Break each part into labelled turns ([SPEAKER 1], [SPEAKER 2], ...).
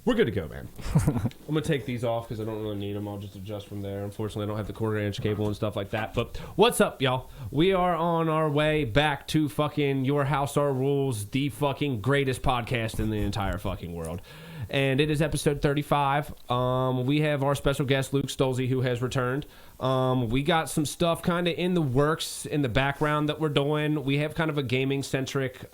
[SPEAKER 1] We're good to go, man. I'm going to take these off because I don't really need them. I'll just adjust from there. Unfortunately, I don't have the quarter-inch cable and stuff like that. But what's up, y'all? We are on our way back to fucking Your House, Our Rules, the fucking greatest podcast in the entire fucking world. And it is episode 35. We have our special guest, Luke Stolze, who has returned. We got some stuff kind of in the works in the background that we're doing. We have kind of a gaming-centric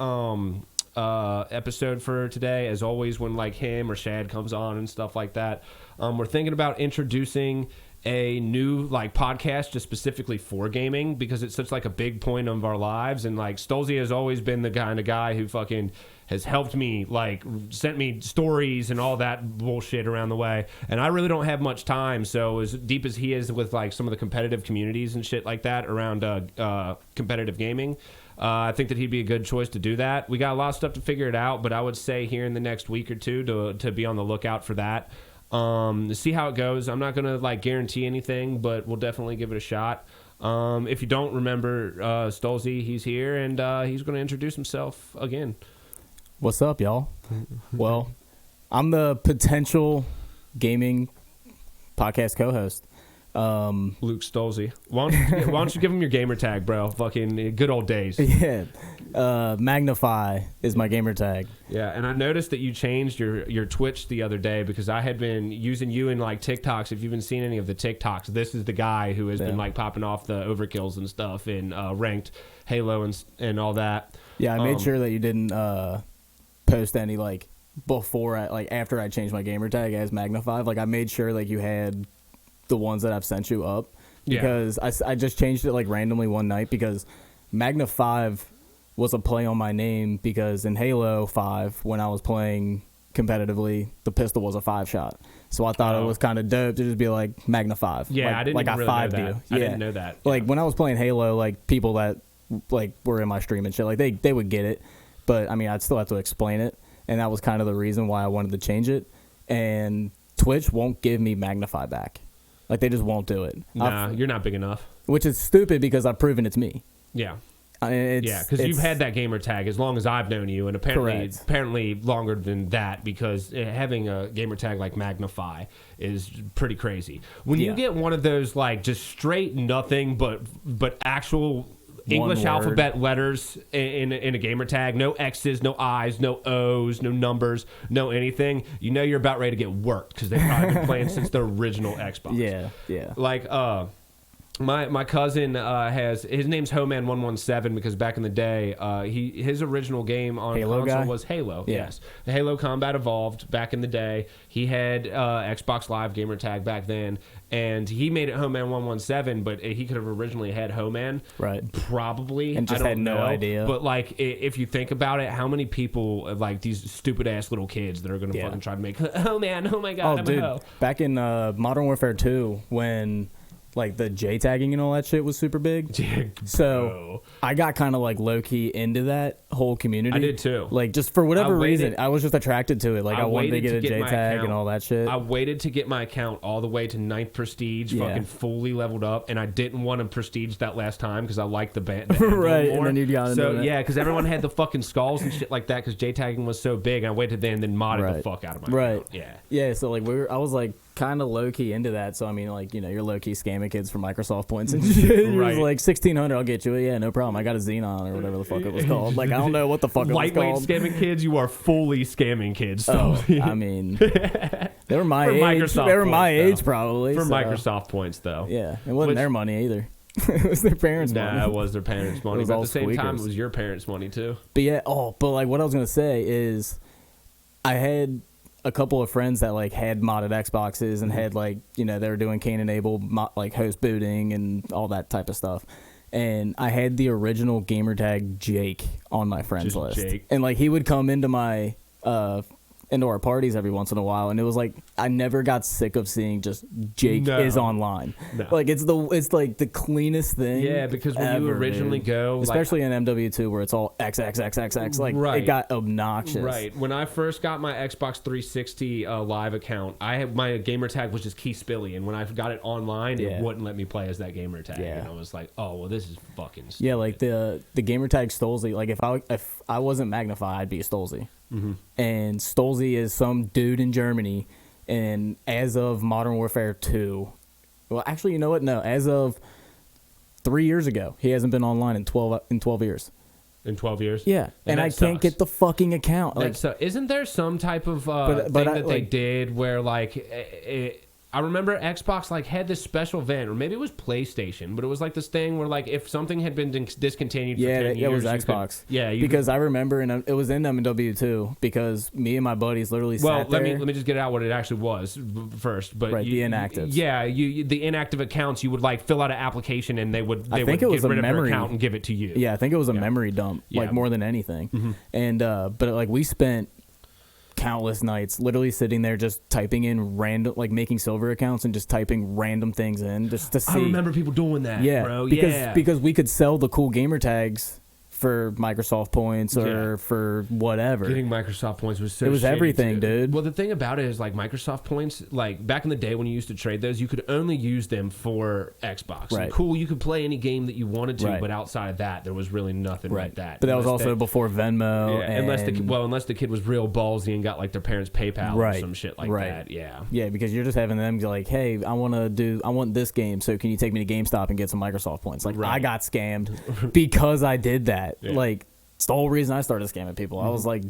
[SPEAKER 1] episode for today, as always, when like him or Shad comes on and stuff like that. We're thinking about introducing a new like podcast just specifically for gaming because it's such like a big point of our lives, and like Stolze has always been the kind of guy who fucking has helped me, like sent me stories and all that bullshit around the way, and I really don't have much time. So as deep as he is with like some of the competitive communities and shit like that around competitive gaming, I think that he'd be a good choice to do that. We got a lot of stuff to figure it out, but I would say here in the next week or two to be on the lookout for that. To see how it goes. I'm not gonna like guarantee anything, but we'll definitely give it a shot. If you don't remember Stolze, he's here and he's gonna introduce himself again.
[SPEAKER 2] What's up, y'all? Well, I'm the potential gaming podcast co-host.
[SPEAKER 1] Luke Stolze. Why don't you give him your gamer tag, bro? Fucking good old days.
[SPEAKER 2] Yeah. Magnify is my gamer tag.
[SPEAKER 1] Yeah, and I noticed that you changed your Twitch the other day because I had been using you in like TikToks. If you've been seeing any of the TikToks, this is the guy who has been like popping off the overkills and stuff in ranked Halo and all that.
[SPEAKER 2] Yeah, I made sure that you didn't post any like after I changed my gamer tag as Magnify. Like I made sure like you had the ones that I've sent you up because I just changed it like randomly one night because Magna 5 was a play on my name because in Halo 5 when I was playing competitively the pistol was a 5-shot, so I thought it was kind of dope to just be like Magna 5.
[SPEAKER 1] Yeah,
[SPEAKER 2] like,
[SPEAKER 1] I didn't
[SPEAKER 2] like
[SPEAKER 1] really know that.
[SPEAKER 2] you.
[SPEAKER 1] I didn't know that.
[SPEAKER 2] Like when I was playing Halo, like people that like were in my stream and shit, like they would get it, but I mean I'd still have to explain it, and that was kind of the reason why I wanted to change it. And Twitch won't give me Magnify back. Like, they just won't do it.
[SPEAKER 1] Nah, you're not big enough.
[SPEAKER 2] Which is stupid because I've proven it's me.
[SPEAKER 1] Yeah.
[SPEAKER 2] Because
[SPEAKER 1] you've had that gamer tag as long as I've known you, and apparently longer than that, because having a gamer tag like Magnify is pretty crazy. When you get one of those, like, just straight nothing but actual English alphabet letters in a gamer tag, no X's, no I's, no O's, no numbers, no anything, you know you're about ready to get worked because they've probably been playing since the original Xbox.
[SPEAKER 2] Yeah.
[SPEAKER 1] Like, my cousin has, his name's Homan117 because back in the day, his original game on console was Halo.
[SPEAKER 2] Yeah.
[SPEAKER 1] Yes, the Halo Combat Evolved back in the day. He had Xbox Live gamer tag back then, and he made it Homan117, but he could have originally had Homan,
[SPEAKER 2] right?
[SPEAKER 1] Probably,
[SPEAKER 2] and just
[SPEAKER 1] I don't
[SPEAKER 2] had no
[SPEAKER 1] know.
[SPEAKER 2] idea.
[SPEAKER 1] But like, if you think about it, how many people like these stupid ass little kids that are gonna fucking try to make Homan? Oh my god, I'm
[SPEAKER 2] dude,
[SPEAKER 1] a hoe.
[SPEAKER 2] Back in Modern Warfare 2 when like the J tagging and all that shit was super big. So I got kind of like low key into that whole community.
[SPEAKER 1] I did too.
[SPEAKER 2] Like just for whatever reason, I was just attracted to it. Like I wanted to get a J tag and all that shit.
[SPEAKER 1] I waited to get my account all the way to 9th prestige, fucking fully leveled up, and I didn't want to prestige that last time because I liked the band.
[SPEAKER 2] Right,
[SPEAKER 1] more.
[SPEAKER 2] And then you got into
[SPEAKER 1] it. Yeah, because everyone had the fucking skulls and shit like that because J tagging was so big. And I waited then and then modded the fuck out of my account.
[SPEAKER 2] Yeah. So like I was like kind of low key into that. So I mean, like, you know, you're low key scamming kids for Microsoft points and shit. You're like 1,600, I'll get you. Yeah, no problem. I got a Xenon or whatever the fuck it was called. Like I don't know what the fuck it was called.
[SPEAKER 1] Lightweight scamming kids. You are fully scamming kids. So.
[SPEAKER 2] I mean, they were my age. They were my age probably
[SPEAKER 1] for Microsoft points though.
[SPEAKER 2] Yeah, it wasn't their money either. It was their parents' money.
[SPEAKER 1] Nah, it was their parents' money. But at the same time, it was your parents' money too.
[SPEAKER 2] But yeah, but like what I was gonna say is, I had a couple of friends that like had modded Xboxes and had like, you know, they were doing Cain enabled like host booting and all that type of stuff. And I had the original gamertag Jake on my friends list. Jake. And like he would come into my into our parties every once in a while, and it was like I never got sick of seeing just Jake is online. No. Like it's like the cleanest thing.
[SPEAKER 1] Yeah, because when you originally go,
[SPEAKER 2] especially in MW2 where it's all XXXXX, like it got obnoxious.
[SPEAKER 1] Right. When I first got my Xbox 360 live account, I had my gamer tag was just Key Spilly, and when I got it online, it wouldn't let me play as that gamer tag. And I was like, oh well, this is fucking stupid.
[SPEAKER 2] Yeah, like the gamer tag Stolze. Like if I wasn't Magnify, I'd be Stolzy. And Stolzy is some dude in Germany, and as of Modern Warfare 2, well, actually, you know what? No, as of 3 years ago, he hasn't been online in 12 years.
[SPEAKER 1] In 12 years?
[SPEAKER 2] Yeah, and I can't get the fucking account. Like,
[SPEAKER 1] isn't there some type of thing that they did where, like, I remember Xbox like had this special event, or maybe it was PlayStation, but it was like this thing where like if something had been discontinued for 10 years,
[SPEAKER 2] it was Xbox. Because I remember, and it was in MW too, because me and my buddies literally sat there.
[SPEAKER 1] Let me just get out what it actually was first. But
[SPEAKER 2] the inactives.
[SPEAKER 1] The inactive accounts, you would like fill out an application and they would get rid of your account and give it to you.
[SPEAKER 2] Yeah, I think it was a memory dump, like more than anything. And but like we spent countless nights literally sitting there just typing in random, like making silver accounts and just typing random things in just to see.
[SPEAKER 1] I remember people doing that, bro.
[SPEAKER 2] Because we could sell the cool gamer tags for Microsoft points or for whatever.
[SPEAKER 1] Getting Microsoft points was so
[SPEAKER 2] it was
[SPEAKER 1] shitty
[SPEAKER 2] everything,
[SPEAKER 1] too.
[SPEAKER 2] dude.
[SPEAKER 1] Well, the thing about it is like Microsoft points, like back in the day when you used to trade those, you could only use them for Xbox.
[SPEAKER 2] Right.
[SPEAKER 1] And cool, you could play any game that you wanted to,
[SPEAKER 2] Right.
[SPEAKER 1] but outside of that, there was really nothing like that.
[SPEAKER 2] But that was also before Venmo.
[SPEAKER 1] Yeah, unless the kid was real ballsy and got like their parents' PayPal or some shit like that. Yeah.
[SPEAKER 2] Yeah, because you're just having them be like, hey, I want this game, so can you take me to GameStop and get some Microsoft points? Like I got scammed because I did that.
[SPEAKER 1] Yeah.
[SPEAKER 2] Like it's the whole reason I started scamming people. I was like,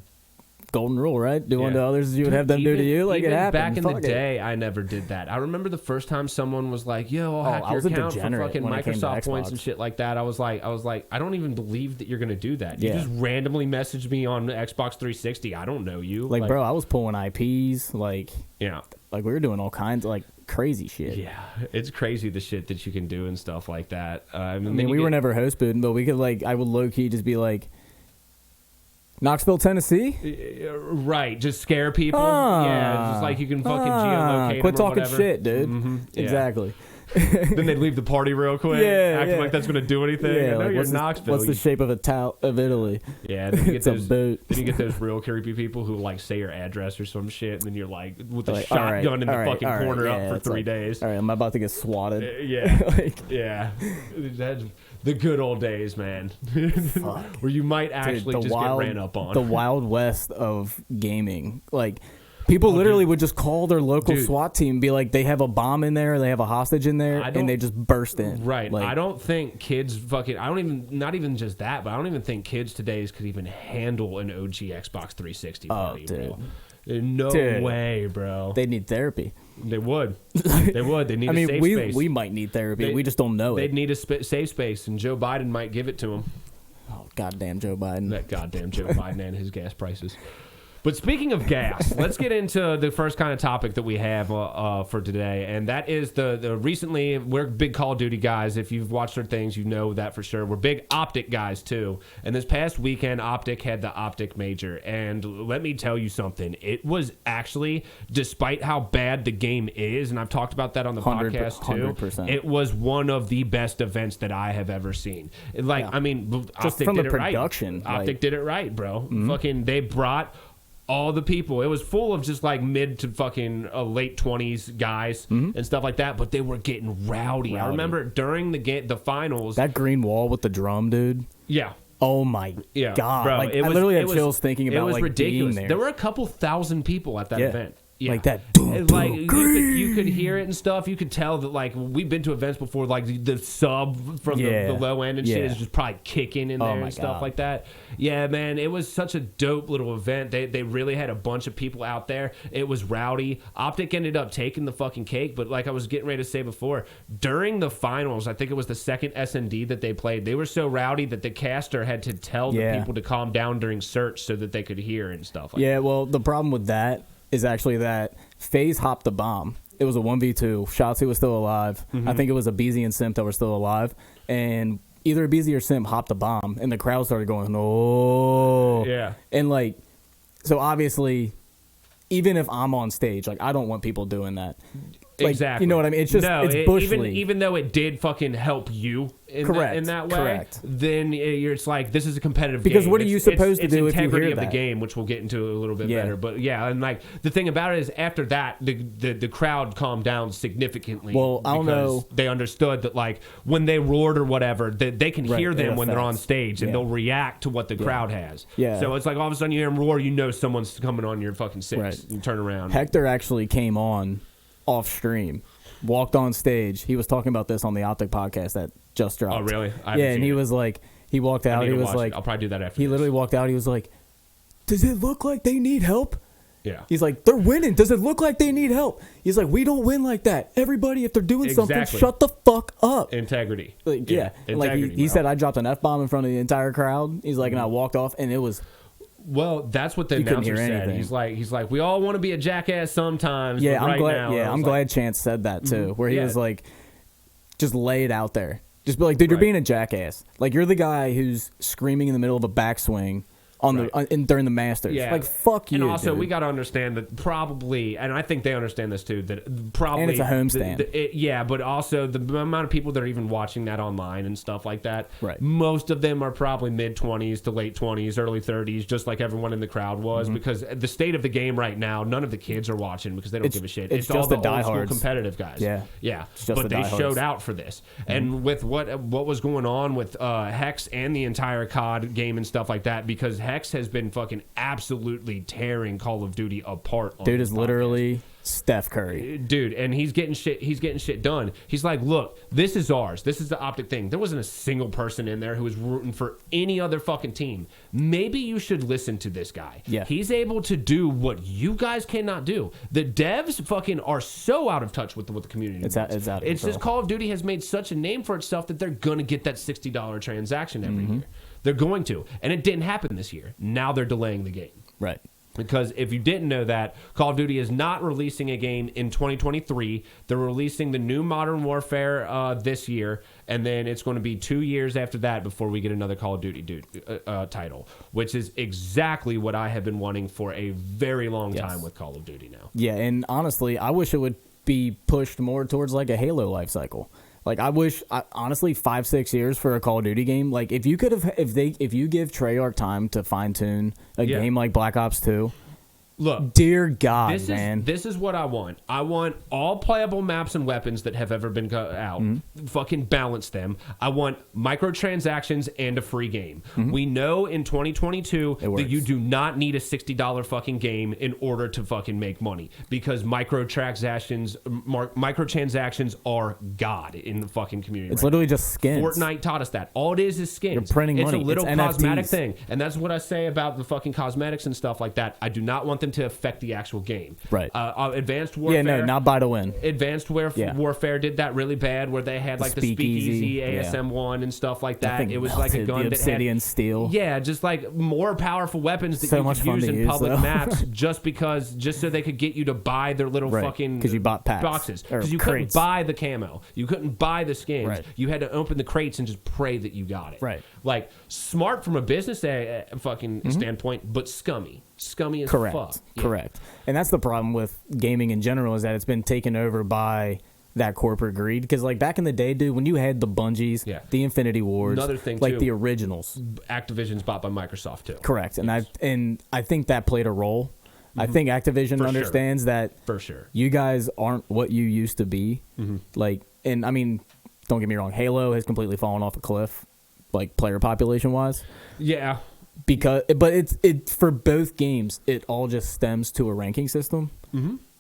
[SPEAKER 2] golden rule, right? Do unto others as you would have them do to you. Like it happened.
[SPEAKER 1] Back in the day, I never did that. I remember the first time someone was like, "Yo, I'll hack your account for fucking Microsoft points and shit like that." I was like, I don't even believe that you're gonna do that. You just randomly messaged me on Xbox 360. I don't know you.
[SPEAKER 2] Like, bro, I was pulling IPs. Like we were doing all kinds of like crazy shit.
[SPEAKER 1] Yeah, it's crazy the shit that you can do and stuff like that.
[SPEAKER 2] I mean, we were never host booting, but we could I would low key just be like, Knoxville, Tennessee?
[SPEAKER 1] Right, just scare people. Yeah, just like you can fucking geolocate
[SPEAKER 2] quit
[SPEAKER 1] them or
[SPEAKER 2] talking
[SPEAKER 1] whatever.
[SPEAKER 2] shit, dude. Exactly.
[SPEAKER 1] Then they'd leave the party real quick, acting like that's going to do anything.
[SPEAKER 2] Yeah,
[SPEAKER 1] you're in Knoxville.
[SPEAKER 2] What's the shape of of Italy?
[SPEAKER 1] Yeah, then you get
[SPEAKER 2] it's a boot.
[SPEAKER 1] Then you get those real creepy people who like say your address or some shit, and then you're like with a shotgun in the fucking corner up for 3 days.
[SPEAKER 2] All right, I'm about to get swatted.
[SPEAKER 1] Yeah. That's the good old days, man. Where you might actually get ran up on.
[SPEAKER 2] The Wild West of gaming. Like, people literally would just call their local SWAT team and be like, they have a bomb in there, they have a hostage in there, and they just burst in.
[SPEAKER 1] Right.
[SPEAKER 2] Like,
[SPEAKER 1] I don't think kids not even just that, but I don't even think kids today could even handle an OG Xbox 360 party, bro. No way, bro.
[SPEAKER 2] They need therapy.
[SPEAKER 1] They would. They would. They need a safe space.
[SPEAKER 2] We might need therapy. We just don't know
[SPEAKER 1] it. They'd need a safe space, and Joe Biden might give it to them.
[SPEAKER 2] Oh, goddamn Joe Biden.
[SPEAKER 1] That goddamn Joe Biden and his gas prices. But speaking of gas, let's get into the first kind of topic that we have for today, and that is the recently, we're big Call of Duty guys. If you've watched our things, you know that for sure. We're big Optic guys, too. And this past weekend, Optic had the Optic Major, and let me tell you something. It was actually, despite how bad the game is, and I've talked about that on the podcast, too,
[SPEAKER 2] 100%.
[SPEAKER 1] it was one of the best events that I have ever seen. I mean,
[SPEAKER 2] just
[SPEAKER 1] Optic
[SPEAKER 2] from
[SPEAKER 1] did
[SPEAKER 2] the
[SPEAKER 1] it right.
[SPEAKER 2] production.
[SPEAKER 1] Optic did it right, bro. Fucking, they brought all the people. It was full of just like mid to fucking late 20s guys and stuff like that, but they were getting rowdy. I remember during the finals,
[SPEAKER 2] that green wall with the drum, dude.
[SPEAKER 1] Yeah.
[SPEAKER 2] Oh my god,
[SPEAKER 1] bro!
[SPEAKER 2] Like, I literally had chills thinking about like
[SPEAKER 1] ridiculous.
[SPEAKER 2] being there.
[SPEAKER 1] There were a couple thousand people at that event. Yeah.
[SPEAKER 2] Like that.
[SPEAKER 1] Like you could hear it and stuff. You could tell that like we've been to events before. Like the sub from the low end and shit is just probably kicking in there and stuff like that. Yeah, man, it was such a dope little event. They really had a bunch of people out there. It was rowdy. Optic ended up taking the fucking cake, but like I was getting ready to say before, during the finals, I think it was the second S&D that they played. They were so rowdy that the caster had to tell the people to calm down during search so that they could hear and stuff. Like that.
[SPEAKER 2] Well, the problem with that is actually that FaZe hopped the bomb. It was a 1v2. Shotzi was still alive. I think it was a BZ and Simp that were still alive. And either BZ or Simp hopped the bomb, and the crowd started going, oh.
[SPEAKER 1] Yeah.
[SPEAKER 2] And, like, so obviously, even if I'm on stage, like, I don't want people doing that. Like,
[SPEAKER 1] exactly.
[SPEAKER 2] You know what I mean? It's just it's bush league.
[SPEAKER 1] Even though it did fucking help you in that way,
[SPEAKER 2] correct.
[SPEAKER 1] Then it's like this is a competitive
[SPEAKER 2] because
[SPEAKER 1] game.
[SPEAKER 2] what are you supposed to do
[SPEAKER 1] if you hear integrity of
[SPEAKER 2] that?
[SPEAKER 1] the game, which we'll get into a little bit better. But yeah, and like the thing about it is after that, the crowd calmed down significantly.
[SPEAKER 2] Well, I don't know.
[SPEAKER 1] They understood that like when they roared or whatever, that they can hear them when they're on stage and they'll react to what the crowd has.
[SPEAKER 2] Yeah.
[SPEAKER 1] So it's like all of a sudden you hear them roar, you know someone's coming on your fucking six.
[SPEAKER 2] Right.
[SPEAKER 1] You turn around.
[SPEAKER 2] Hector actually came on off stream, walked on stage. He was talking about this on the Optic podcast that just dropped.
[SPEAKER 1] Oh, really?
[SPEAKER 2] Yeah, and he was like, he walked out. He was like,
[SPEAKER 1] I'll probably do that after.
[SPEAKER 2] He literally walked out. He was like, "Does it look like they need help?"
[SPEAKER 1] Yeah.
[SPEAKER 2] He's like, "They're winning. Does it look like they need help?" He's like, "We don't win like that. Everybody, if they're doing something, shut the fuck up."
[SPEAKER 1] Integrity.
[SPEAKER 2] Like, yeah. Like he said, I dropped an F-bomb in front of the entire crowd. He's like, and I walked off, and it was.
[SPEAKER 1] Well, that's what the announcer said. He's like, we all want to be a jackass sometimes.
[SPEAKER 2] Yeah,
[SPEAKER 1] but
[SPEAKER 2] I'm glad.
[SPEAKER 1] now,
[SPEAKER 2] Yeah, I'm glad Chance said that too, where he was like, just lay it out there. Just be like, dude, you're being a jackass. Like, you're the guy who's screaming in the middle of a backswing on during the Masters.
[SPEAKER 1] Yeah.
[SPEAKER 2] Like, fuck you.
[SPEAKER 1] And also,
[SPEAKER 2] dude.
[SPEAKER 1] we got to understand that probably, and I think they understand this too, that probably.
[SPEAKER 2] And it's a homestand.
[SPEAKER 1] But also the amount of people that are even watching that online and stuff like that.
[SPEAKER 2] Right.
[SPEAKER 1] Most of them are probably mid 20s to late 20s, early 30s, just like everyone in the crowd was. Because the state of the game right now, none of the kids are watching because they don't give a shit.
[SPEAKER 2] It's
[SPEAKER 1] all
[SPEAKER 2] just
[SPEAKER 1] the
[SPEAKER 2] the
[SPEAKER 1] old school
[SPEAKER 2] diehards.
[SPEAKER 1] competitive guys.
[SPEAKER 2] Yeah.
[SPEAKER 1] Yeah.
[SPEAKER 2] But
[SPEAKER 1] they showed out for this. And with what was going on with Hex and the entire COD game and stuff like that, because Hex has been fucking absolutely tearing Call of Duty apart.
[SPEAKER 2] Dude is literally Steph Curry.
[SPEAKER 1] Dude, and he's getting shit done. He's like, look, this is ours. This is the Optic thing. There wasn't a single person in there who was rooting for any other fucking team. Maybe you should listen to this guy.
[SPEAKER 2] Yeah.
[SPEAKER 1] He's able to do what you guys cannot do. The devs fucking are so out of touch with what the community
[SPEAKER 2] It's
[SPEAKER 1] wants.
[SPEAKER 2] out of
[SPEAKER 1] It's
[SPEAKER 2] control.
[SPEAKER 1] just Call of Duty has made such a name for itself that they're going to get that $60 transaction every year. They're going to. And it didn't happen this year. Now they're delaying the game.
[SPEAKER 2] Right.
[SPEAKER 1] Because if you didn't know that, Call of Duty is not releasing a game in 2023. They're releasing the new Modern Warfare this year, and then it's going to be 2 years after that before we get another Call of Duty title, which is exactly what I have been wanting for a very long time with Call of Duty now.
[SPEAKER 2] Yeah, and honestly, I wish it would be pushed more towards like a Halo life cycle. Like, I wish, honestly, 5-6 years for a Call of Duty game. Like, if you give Treyarch time to fine tune a game like Black Ops 2,
[SPEAKER 1] look,
[SPEAKER 2] dear God, man,
[SPEAKER 1] this is what I want. I want all playable maps and weapons that have ever been out. Fucking balance them. I want microtransactions and a free game. We know in 2022 that you do not need a $60 fucking game in order to fucking make money, because microtransactions are God in the fucking community.
[SPEAKER 2] It's literally just skins.
[SPEAKER 1] Fortnite taught us that. All it is skins.
[SPEAKER 2] You're printing money.
[SPEAKER 1] It's a little
[SPEAKER 2] it's
[SPEAKER 1] cosmetic
[SPEAKER 2] NFTs.
[SPEAKER 1] thing. And that's what I say about the fucking cosmetics and stuff like that. I do not want them to affect the actual game.
[SPEAKER 2] Right.
[SPEAKER 1] Advanced Warfare.
[SPEAKER 2] Yeah, no, not buy to win.
[SPEAKER 1] Advanced Warfare did that really bad, where they had like the Speakeasy ASM1 and stuff like that. It was like a gun
[SPEAKER 2] the
[SPEAKER 1] that
[SPEAKER 2] obsidian
[SPEAKER 1] had
[SPEAKER 2] steel.
[SPEAKER 1] Yeah, just like more powerful weapons that
[SPEAKER 2] So
[SPEAKER 1] you
[SPEAKER 2] much
[SPEAKER 1] could
[SPEAKER 2] fun
[SPEAKER 1] use
[SPEAKER 2] to
[SPEAKER 1] in
[SPEAKER 2] use,
[SPEAKER 1] public
[SPEAKER 2] though.
[SPEAKER 1] maps, just so they could get you to buy their little fucking
[SPEAKER 2] 'cause you bought packs
[SPEAKER 1] boxes.
[SPEAKER 2] or
[SPEAKER 1] Because you
[SPEAKER 2] crates.
[SPEAKER 1] couldn't buy the camo, you couldn't buy the skins.
[SPEAKER 2] Right.
[SPEAKER 1] You had to open the crates and just pray that you got it.
[SPEAKER 2] Right.
[SPEAKER 1] Like, smart from a business fucking standpoint, but scummy. Scummy as fuck. Yeah.
[SPEAKER 2] Correct. And that's the problem with gaming in general, is that it's been taken over by that corporate greed. Because like back in the day, dude, when you had the Bungies, the Infinity Wars,
[SPEAKER 1] Another thing,
[SPEAKER 2] like
[SPEAKER 1] too,
[SPEAKER 2] the originals,
[SPEAKER 1] Activision's bought by Microsoft too.
[SPEAKER 2] Correct. And I think that played a role. I think Activision understands that
[SPEAKER 1] for sure
[SPEAKER 2] you guys aren't what you used to be. Like, and I mean, don't get me wrong, Halo has completely fallen off a cliff, like player population wise.
[SPEAKER 1] Yeah.
[SPEAKER 2] But it's for both games, it all just stems to a ranking system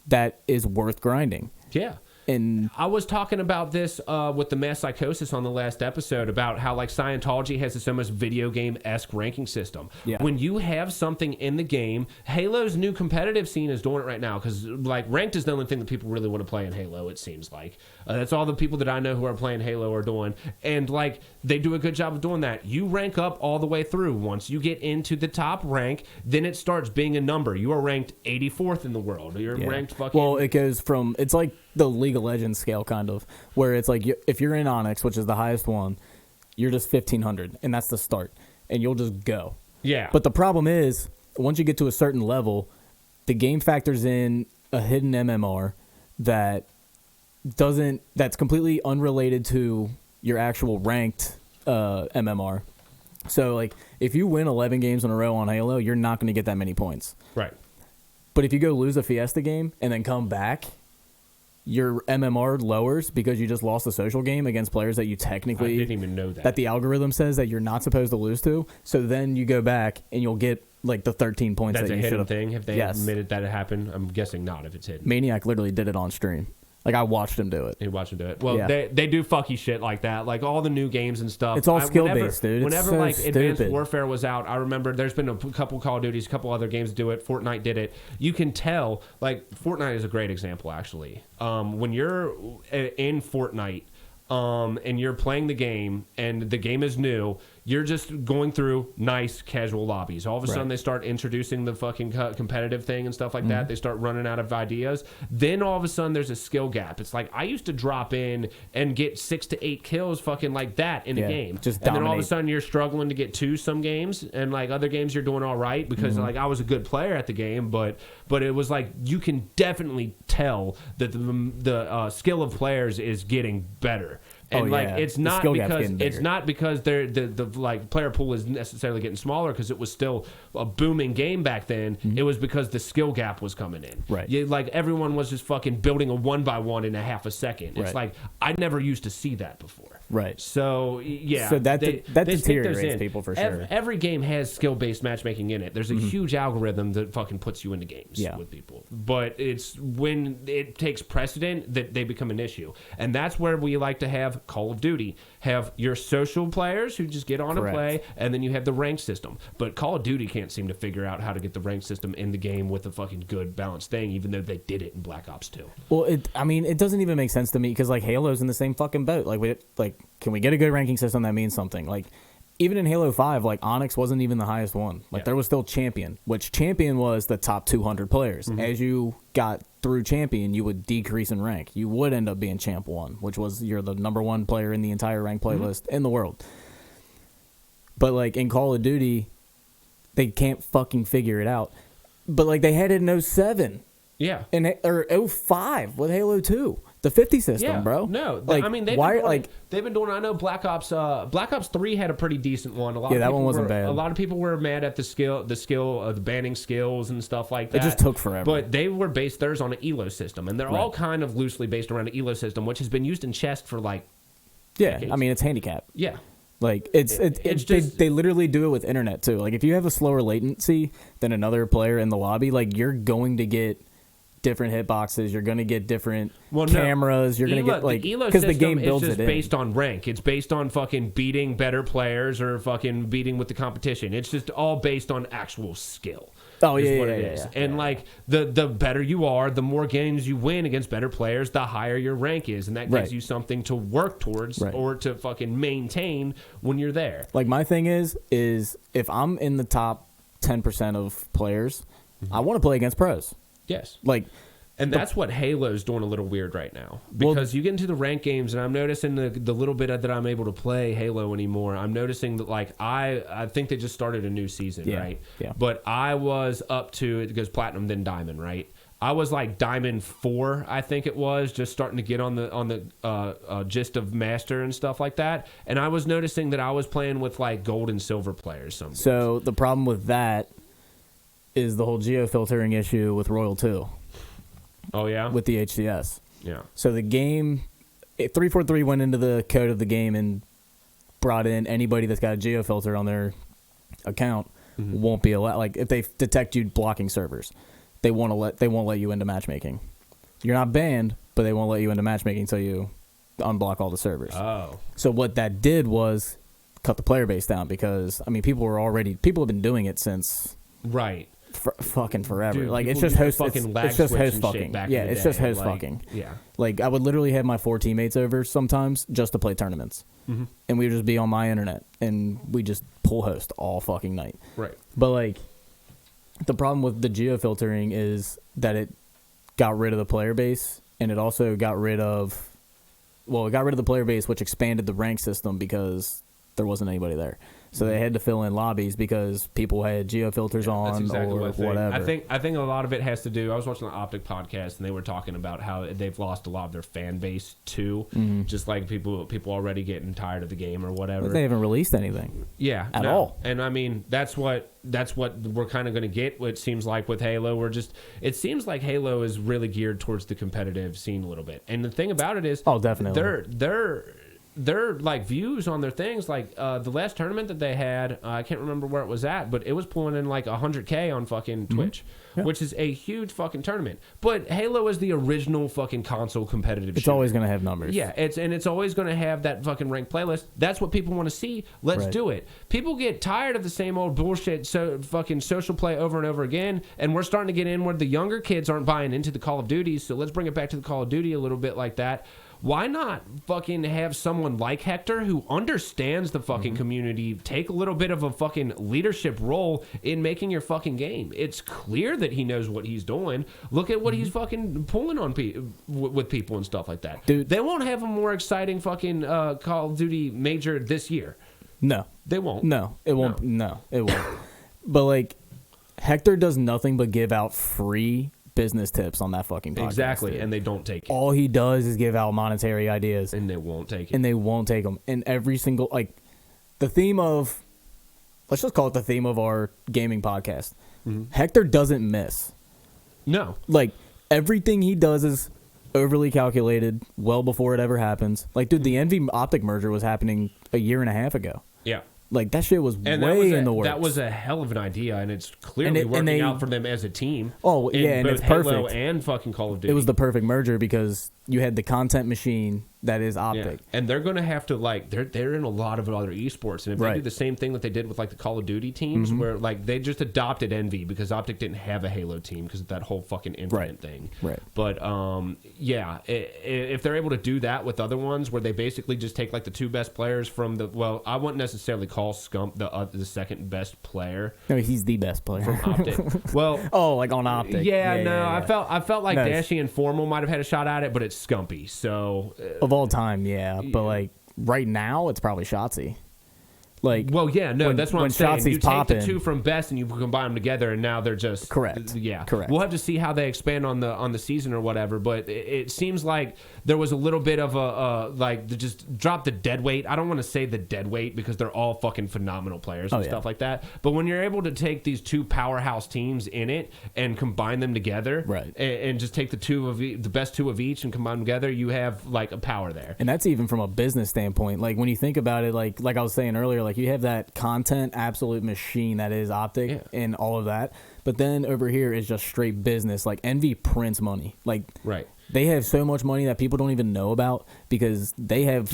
[SPEAKER 2] that is worth grinding.
[SPEAKER 1] Yeah. And I was talking about this with the Mass Psychosis on the last episode, about how like Scientology has this almost video game-esque ranking system.
[SPEAKER 2] Yeah.
[SPEAKER 1] When you have something in the game, Halo's new competitive scene is doing it right now, because like ranked is the only thing that people really want to play in Halo, it seems like. That's all the people that I know who are playing Halo are doing. And like they do a good job of doing that. You rank up all the way through. Once you get into the top rank, then it starts being a number. You are ranked 84th in the world. You're ranked fucking...
[SPEAKER 2] Well, it goes from... It's like the League of Legends scale, kind of, where it's like if you're in Onyx, which is the highest one, you're just 1,500, and that's the start, and you'll just go.
[SPEAKER 1] Yeah.
[SPEAKER 2] But the problem is, once you get to a certain level, the game factors in a hidden MMR that that's completely unrelated to your actual ranked MMR. So like if you win 11 games in a row on Halo, you're not going to get that many points.
[SPEAKER 1] Right.
[SPEAKER 2] But if you go lose a Fiesta game and then come back, your MMR lowers because you just lost a social game against players that you technically...
[SPEAKER 1] I didn't even know that.
[SPEAKER 2] That the algorithm says that you're not supposed to lose to. So then you go back and you'll get like the 13 points
[SPEAKER 1] That's
[SPEAKER 2] that
[SPEAKER 1] a
[SPEAKER 2] you should
[SPEAKER 1] hidden
[SPEAKER 2] have.
[SPEAKER 1] thing? Have they admitted that it happened? I'm guessing not if it's hidden.
[SPEAKER 2] Maniac literally did it on stream. Like, I watched him do it.
[SPEAKER 1] You watch him do it. Well, they do fucky shit like that. Like, all the new games and stuff.
[SPEAKER 2] It's all skill-based, dude.
[SPEAKER 1] Whenever,
[SPEAKER 2] so
[SPEAKER 1] like,
[SPEAKER 2] stupid.
[SPEAKER 1] Advanced Warfare was out, I remember there's been a couple Call of Duties, a couple other games do it. Fortnite did it. You can tell, like, Fortnite is a great example, actually. When you're in Fortnite and you're playing the game and the game is new, you're just going through nice casual lobbies. All of a sudden they start introducing the fucking competitive thing and stuff like that. They start running out of ideas. Then all of a sudden there's a skill gap. It's like I used to drop in and get 6 to 8 kills fucking like that in a game.
[SPEAKER 2] Just
[SPEAKER 1] and
[SPEAKER 2] dominate.
[SPEAKER 1] then all of a sudden you're struggling to get 2 some games, and like other games you're doing all right because like I was a good player at the game, but it was like you can definitely tell that the skill of players is getting better. And it's not because they're the like player pool is necessarily getting smaller because it was still a booming game back then. It was because the skill gap was coming in.
[SPEAKER 2] Right.
[SPEAKER 1] Like everyone was just fucking building a 1x1 in a half a second. It's like I never used to see that before.
[SPEAKER 2] Right.
[SPEAKER 1] So yeah.
[SPEAKER 2] So that deteriorates people for sure.
[SPEAKER 1] Every game has skill-based matchmaking in it. There's a huge algorithm that fucking puts you into games with people. But it's when it takes precedent that they become an issue. And that's where we like to have Call of Duty. Have your social players who just get on and play, and then you have the rank system. But Call of Duty can't seem to figure out how to get the rank system in the game with a fucking good balanced thing, even though they did it in Black Ops 2.
[SPEAKER 2] Well, it doesn't even make sense to me because like Halo's in the same fucking boat. Can we get a good ranking system that means something? Like, even in Halo 5, like, Onyx wasn't even the highest one. Like, there was still Champion, which Champion was the top 200 players. As you got through Champion, you would decrease in rank. You would end up being Champ 1, which was you're the number 1 player in the entire rank playlist in the world. But, like, in Call of Duty, they can't fucking figure it out. But, like, they had it in 07.
[SPEAKER 1] Yeah.
[SPEAKER 2] Or 05 with Halo 2. The 50 system, bro.
[SPEAKER 1] No,
[SPEAKER 2] like,
[SPEAKER 1] I mean they've been doing. I know Black Ops 3 had a pretty decent one.
[SPEAKER 2] That one wasn't bad.
[SPEAKER 1] A lot of people were mad at the banning skills and stuff like that.
[SPEAKER 2] It just took forever.
[SPEAKER 1] But they were based theirs on an ELO system, and they're all kind of loosely based around an ELO system, which has been used in chess for like. Decades.
[SPEAKER 2] I mean it's handicap.
[SPEAKER 1] Yeah.
[SPEAKER 2] Like they literally do it with internet too. Like if you have a slower latency than another player in the lobby, like you're going to get different hitboxes, you're going to get different cameras, you're going to get like because the game builds it in. It's just based on rank. It's based on fucking beating better players or fucking beating with the competition. It's just all based on actual skill. Oh
[SPEAKER 1] yeah,
[SPEAKER 2] yeah.
[SPEAKER 1] And like the better you are, the more games you win against better players, the higher your rank is, and that gives you something to work towards or to fucking maintain when you're there.
[SPEAKER 2] Like my thing is if I'm in the top 10% of players, I want to play against pros.
[SPEAKER 1] Yes.
[SPEAKER 2] And
[SPEAKER 1] that's what Halo's doing a little weird right now. Because you get into the rank games, and I'm noticing the little bit that I'm able to play Halo anymore, I'm noticing that, like, I think they just started a new season, right?
[SPEAKER 2] Yeah.
[SPEAKER 1] But I was up to, it goes Platinum, then Diamond, right? I was like Diamond 4, I think it was, just starting to get on the gist of Master and stuff like that. And I was noticing that I was playing with, like, Gold and Silver players sometimes.
[SPEAKER 2] So the problem with that is the whole geo-filtering issue with Royal 2.
[SPEAKER 1] Oh, yeah?
[SPEAKER 2] With the HCS.
[SPEAKER 1] Yeah.
[SPEAKER 2] So the game, 343 went into the code of the game and brought in anybody that's got a geo-filter on their account won't be allowed. Like, if they detect you blocking servers, they won't let you into matchmaking. You're not banned, but they won't let you into matchmaking until you unblock all the servers.
[SPEAKER 1] Oh.
[SPEAKER 2] So what that did was cut the player base down because, I mean, people have been doing it since...
[SPEAKER 1] Right.
[SPEAKER 2] Fucking forever.
[SPEAKER 1] Dude,
[SPEAKER 2] like it's just host
[SPEAKER 1] fucking
[SPEAKER 2] it's just host fucking. Yeah, it's just host fucking.
[SPEAKER 1] Yeah.
[SPEAKER 2] Like I would literally have my 4 teammates over sometimes just to play tournaments. And we would just be on my internet and we just pull host all fucking night.
[SPEAKER 1] Right.
[SPEAKER 2] But like the problem with the geo-filtering is that it got rid of the player base and it also got rid of the player base, which expanded the rank system because there wasn't anybody there. So they had to fill in lobbies because people had geofilters on
[SPEAKER 1] That's exactly
[SPEAKER 2] or
[SPEAKER 1] what I think.
[SPEAKER 2] whatever.
[SPEAKER 1] I think a lot of it has to do. I was watching the Optic podcast and they were talking about how they've lost a lot of their fan base too. Just like people already getting tired of the game or whatever.
[SPEAKER 2] But they haven't released anything.
[SPEAKER 1] Yeah,
[SPEAKER 2] at all.
[SPEAKER 1] And I mean, that's what we're kind of going to get. It seems like with Halo, it seems like Halo is really geared towards the competitive scene a little bit. And the thing about it is,
[SPEAKER 2] definitely,
[SPEAKER 1] their like views on their things, like the last tournament that they had, I can't remember where it was at, but it was pulling in like 100K on fucking Twitch, which is a huge fucking tournament. But Halo is the original fucking console competitive.
[SPEAKER 2] It's always going to have numbers.
[SPEAKER 1] Yeah, it's always going to have that fucking ranked playlist. That's what people want to see. Let's do it. People get tired of the same old bullshit, so fucking social play over and over again, and we're starting to get in where the younger kids aren't buying into the Call of Duty. So let's bring it back to the Call of Duty a little bit like that. Why not fucking have someone like Hector who understands the fucking community take a little bit of a fucking leadership role in making your fucking game? It's clear that he knows what he's doing. Look at what he's fucking pulling on with people and stuff like that.
[SPEAKER 2] Dude.
[SPEAKER 1] They won't have a more exciting fucking Call of Duty major this year.
[SPEAKER 2] No.
[SPEAKER 1] They won't.
[SPEAKER 2] No, it won't. No, it won't. But like, Hector does nothing but give out free business tips on that fucking podcast.
[SPEAKER 1] Exactly,
[SPEAKER 2] dude.
[SPEAKER 1] and they don't take it.
[SPEAKER 2] All he does is give out monetary ideas.
[SPEAKER 1] And they won't take it.
[SPEAKER 2] And they won't take them. And every single, like, the theme of, let's just call it the theme of our gaming podcast. Hector doesn't miss.
[SPEAKER 1] No.
[SPEAKER 2] Like, everything he does is overly calculated well before it ever happens. Like, dude, the Envy Optic merger was happening a year and a half ago.
[SPEAKER 1] Yeah.
[SPEAKER 2] Like, that shit was
[SPEAKER 1] And
[SPEAKER 2] way in the works.
[SPEAKER 1] that was a hell of an idea, and it's clearly working out for them as a team.
[SPEAKER 2] Oh,
[SPEAKER 1] in
[SPEAKER 2] yeah, and
[SPEAKER 1] both
[SPEAKER 2] it's
[SPEAKER 1] Halo
[SPEAKER 2] perfect.
[SPEAKER 1] and fucking Call of Duty.
[SPEAKER 2] It was the perfect merger because you had the content machine that is Optic.
[SPEAKER 1] Yeah. And they're going to have to, like, they're in a lot of other esports. And if they do the same thing that they did with, like, the Call of Duty teams, where, like, they just adopted Envy because Optic didn't have a Halo team because of that whole fucking Infinite thing.
[SPEAKER 2] Right.
[SPEAKER 1] But, yeah, if they're able to do that with other ones where they basically just take, like, the two best players from the, well, I wouldn't necessarily call Scump the second best player.
[SPEAKER 2] No, he's the best player.
[SPEAKER 1] From Optic. Well,
[SPEAKER 2] oh, like on Optic.
[SPEAKER 1] Yeah. I felt like
[SPEAKER 2] No,
[SPEAKER 1] Dashy and Formal might have had a shot at it, but it's Scumpy. So
[SPEAKER 2] of all time, yeah. But like right now, it's probably Shotzi. Like,
[SPEAKER 1] well, yeah, no, that's what I'm saying.
[SPEAKER 2] Shotzi's
[SPEAKER 1] You take
[SPEAKER 2] popping,
[SPEAKER 1] the two from best and you combine them together, and now they're just
[SPEAKER 2] correct.
[SPEAKER 1] Yeah,
[SPEAKER 2] correct.
[SPEAKER 1] We'll have to see how they expand on the season or whatever. But it seems like there was a little bit of a like they just drop the dead weight. I don't want to say the dead weight because they're all fucking phenomenal players and stuff like that. But when you're able to take these two powerhouse teams in it and combine them together,
[SPEAKER 2] right,
[SPEAKER 1] and just take the best two of each and combine them together, you have like a power there.
[SPEAKER 2] And that's even from a business standpoint. Like when you think about it, like I was saying earlier, like you have that content absolute machine that is Optic and all of that, but then over here is just straight business. Like Envy prints money. Like they have so much money that people don't even know about because they have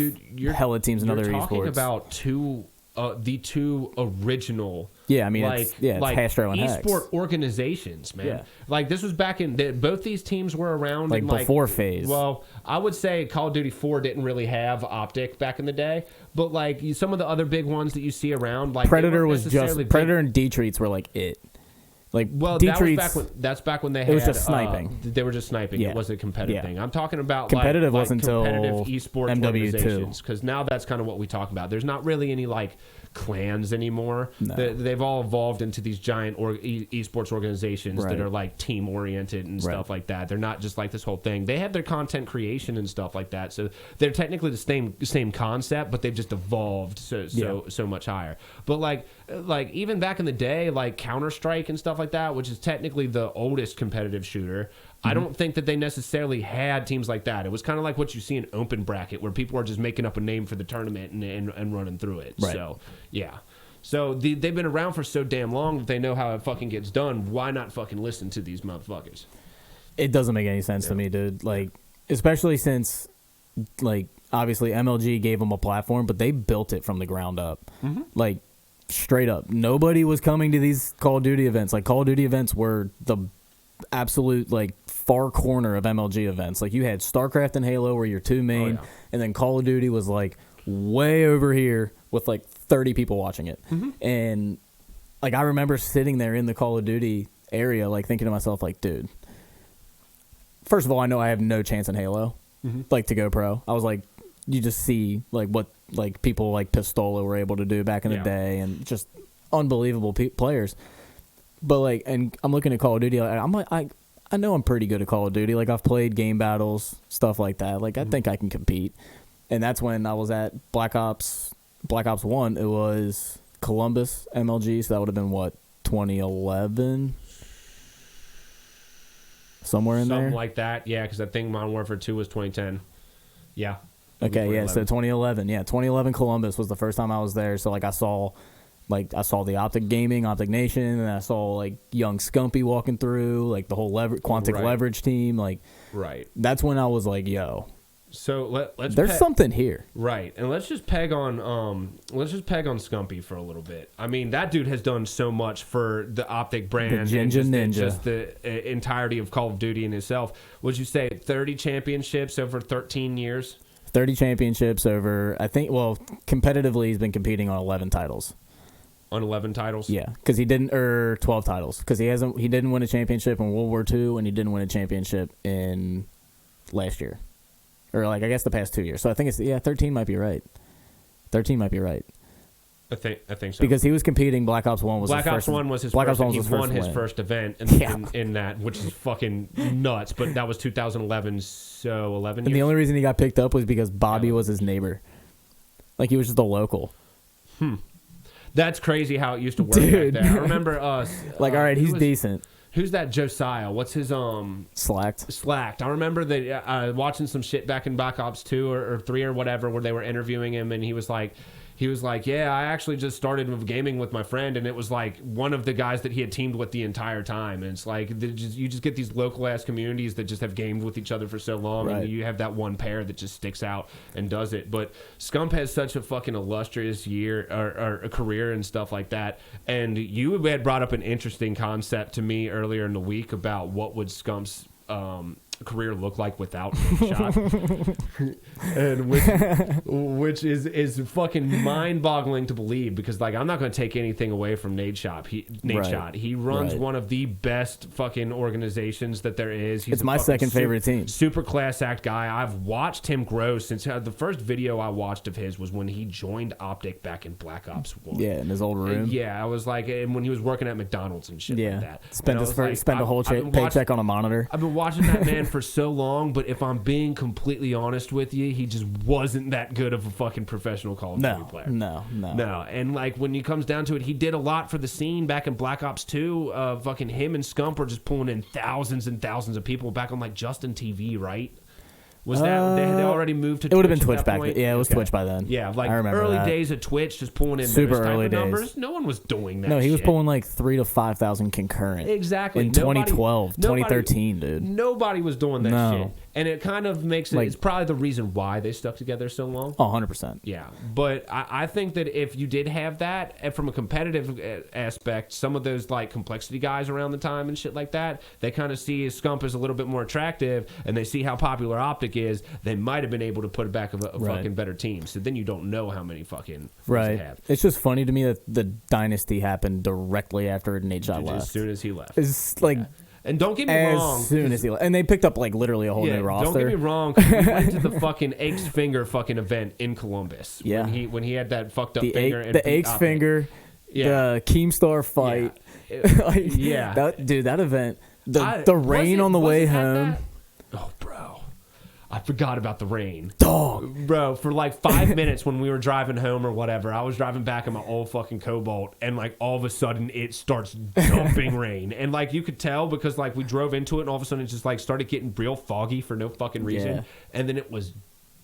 [SPEAKER 2] hella teams in other esports. You're
[SPEAKER 1] talking about the two original.
[SPEAKER 2] Yeah, I mean, it's Hastro and Hex.
[SPEAKER 1] Esport organizations, man. Yeah. Like this was back in both these teams were around
[SPEAKER 2] like before phase.
[SPEAKER 1] Well, I would say Call of Duty 4 didn't really have Optic back in the day, but like some of the other big ones that you see around, like
[SPEAKER 2] Predator was just Predator and D-Treats were like it. Like
[SPEAKER 1] that's back when they had
[SPEAKER 2] it was just sniping.
[SPEAKER 1] They were just sniping. It wasn't a competitive thing. I'm talking about
[SPEAKER 2] competitive
[SPEAKER 1] like
[SPEAKER 2] wasn't
[SPEAKER 1] competitive
[SPEAKER 2] until
[SPEAKER 1] esports
[SPEAKER 2] MW2.
[SPEAKER 1] organizations because now that's kind of what we talk about. There's not really any like clans anymore.
[SPEAKER 2] No.
[SPEAKER 1] They've all evolved into these giant esports organizations that are like team oriented and stuff like that. They're not just like this whole thing. They have their content creation and stuff like that. So they're technically the same concept, but they've just evolved so much higher. But like even back in the day, like Counter-Strike and stuff like that, which is technically the oldest competitive shooter. I don't think that they necessarily had teams like that. It was kind of like what you see in Open Bracket, where people are just making up a name for the tournament and running through it. Right. So, yeah. So they've been around for so damn long that they know how it fucking gets done. Why not fucking listen to these motherfuckers?
[SPEAKER 2] It doesn't make any sense to me, dude. Like, especially since, like, obviously MLG gave them a platform, but they built it from the ground up. Like, straight up. Nobody was coming to these Call of Duty events. Like, Call of Duty events were the absolute like far corner of MLG events. Like you had StarCraft and Halo were your two main, and then Call of Duty was like way over here with like 30 people watching it. And like I remember sitting there in the Call of Duty area like thinking to myself like, dude, first of all, I know I have no chance in Halo like to go pro. I was like, you just see like what like people like Pistola were able to do back in the day, and just unbelievable players. But like, and I'm looking at Call of Duty. I know I'm pretty good at Call of Duty. Like I've played game battles, stuff like that. Like I think I can compete. And that's when I was at Black Ops 1. It was Columbus MLG, so that would have been what, 2011, somewhere in there.
[SPEAKER 1] Something like that, yeah. Because I think Modern Warfare 2 was 2010. Yeah.
[SPEAKER 2] Okay, yeah. So 2011, 2011 Columbus was the first time I was there. So like I saw the Optic Gaming, Optic Nation, and I saw like young Scumpy walking through, like the whole Quantic Leverage team. Like, that's when I was like, yo.
[SPEAKER 1] So let's
[SPEAKER 2] there's something here,
[SPEAKER 1] right? And let's just peg on Scumpy for a little bit. I mean, that dude has done so much for the Optic brand, just the entirety of Call of Duty in itself. Would you say 30 championships over 13 years?
[SPEAKER 2] 30 championships over, I think. Well, competitively, he's been competing on 11 titles.
[SPEAKER 1] On 11 titles?
[SPEAKER 2] Yeah, because he didn't, 12 titles, because he didn't win a championship in World War II, and he didn't win a championship in last year. Or, like, I guess the past 2 years. So I think 13 might be right. 13 might be right.
[SPEAKER 1] I think so.
[SPEAKER 2] Because he was competing, Black Ops 1 was
[SPEAKER 1] Black
[SPEAKER 2] his
[SPEAKER 1] Ops
[SPEAKER 2] first.
[SPEAKER 1] 1 was his
[SPEAKER 2] Black
[SPEAKER 1] first.
[SPEAKER 2] Ops 1 was
[SPEAKER 1] he
[SPEAKER 2] his first
[SPEAKER 1] won his
[SPEAKER 2] win.
[SPEAKER 1] first event in that, which is fucking nuts. But that was 2011, so 11 years.
[SPEAKER 2] And the only reason he got picked up was because Bobby was his neighbor. Like, he was just a local.
[SPEAKER 1] That's crazy how it used to work back then. I remember us.
[SPEAKER 2] Like, all right, he's decent.
[SPEAKER 1] Who's that Josiah? What's his
[SPEAKER 2] Slacked.
[SPEAKER 1] I remember that watching some shit back in Black Ops 2 or 3 or whatever, where they were interviewing him, and he was like, yeah, I actually just started with gaming with my friend, and it was like one of the guys that he had teamed with the entire time. And it's like you just get these local ass communities that just have gamed with each other for so long, and you have that one pair that just sticks out and does it. But Scump has such a fucking illustrious year or a career and stuff like that. And you had brought up an interesting concept to me earlier in the week about what would Scump's career look like without Shot, and which is fucking mind-boggling to believe, because like I'm not going to take anything away from Nade Shot. He runs one of the best fucking organizations that there is. He's
[SPEAKER 2] it's my second favorite team.
[SPEAKER 1] Super class act guy. I've watched him grow since the first video I watched of his was when he joined Optic back in Black Ops 1.
[SPEAKER 2] Yeah, in his old room.
[SPEAKER 1] I was like, and when he was working at McDonald's and shit like that.
[SPEAKER 2] Spent a whole paycheck on a monitor.
[SPEAKER 1] I've been watching that man for so long, but if I'm being completely honest with you, he just wasn't that good of a fucking professional Call of Duty player.
[SPEAKER 2] No.
[SPEAKER 1] And like when it comes down to it, he did a lot for the scene back in Black Ops 2. Fucking him and Scump were just pulling in thousands and thousands of people back on like Justin TV, right? Was that they already moved to Twitch?
[SPEAKER 2] It would have been Twitch back then. Yeah, it was Twitch by then.
[SPEAKER 1] Yeah, like
[SPEAKER 2] I remember
[SPEAKER 1] early
[SPEAKER 2] that.
[SPEAKER 1] days of Twitch, just pulling in
[SPEAKER 2] super
[SPEAKER 1] those type
[SPEAKER 2] early
[SPEAKER 1] of
[SPEAKER 2] days.
[SPEAKER 1] numbers. No one was doing that.
[SPEAKER 2] No, he was
[SPEAKER 1] shit.
[SPEAKER 2] pulling like 3,000 to 5,000 concurrent.
[SPEAKER 1] Exactly.
[SPEAKER 2] In 2012, 2013, dude.
[SPEAKER 1] Nobody was doing that shit. And it kind of makes it, it's probably the reason why they stuck together so long.
[SPEAKER 2] Oh, 100%.
[SPEAKER 1] Yeah. But I think that if you did have that, and from a competitive aspect, some of those like complexity guys around the time and shit like that, they kind of see Scump as a little bit more attractive, and they see how popular Optic is, they might have been able to put it back a fucking better team. So then you don't know how many fucking they have.
[SPEAKER 2] It's just funny to me that the dynasty happened directly after Nade Shot left.
[SPEAKER 1] As soon as he left.
[SPEAKER 2] It's like...
[SPEAKER 1] And don't get me wrong.
[SPEAKER 2] As soon as he left. And they picked up like literally a whole new roster.
[SPEAKER 1] Don't get me wrong. We went to the fucking Aches Finger fucking event in Columbus.
[SPEAKER 2] Yeah.
[SPEAKER 1] When he had that fucked up finger.
[SPEAKER 2] The Aches Finger, the Keemstar fight.
[SPEAKER 1] Yeah.
[SPEAKER 2] That event. The rain on the way home.
[SPEAKER 1] Oh, bro. I forgot about the rain.
[SPEAKER 2] Dog.
[SPEAKER 1] Bro, for like 5 minutes when we were driving home or whatever, I was driving back in my old fucking Cobalt, and like all of a sudden it starts dumping rain. And like you could tell because like we drove into it and all of a sudden it just like started getting real foggy for no fucking reason.
[SPEAKER 2] Yeah.
[SPEAKER 1] And then it was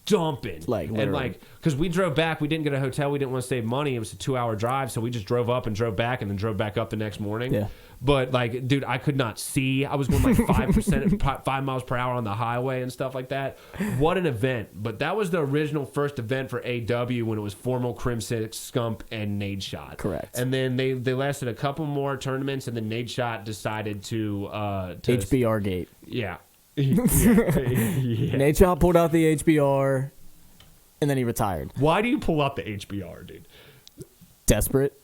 [SPEAKER 1] dumping.
[SPEAKER 2] Like, literally.
[SPEAKER 1] And like, because we drove back, we didn't get a hotel, we didn't want to save money. It was a 2-hour drive, so we just drove up and drove back and then drove back up the next morning.
[SPEAKER 2] Yeah.
[SPEAKER 1] But like, dude, I could not see. I was going like 5 miles per hour on the highway and stuff like that. What an event! But that was the original first event for AW when it was Formal, Crimson, Scump, and Nade Shot.
[SPEAKER 2] Correct.
[SPEAKER 1] And then they lasted a couple more tournaments, and then Nade Shot decided to
[SPEAKER 2] HBR gate.
[SPEAKER 1] Yeah.
[SPEAKER 2] Nade Shot pulled out the HBR, and then he retired.
[SPEAKER 1] Why do you pull out the HBR, dude?
[SPEAKER 2] desperate.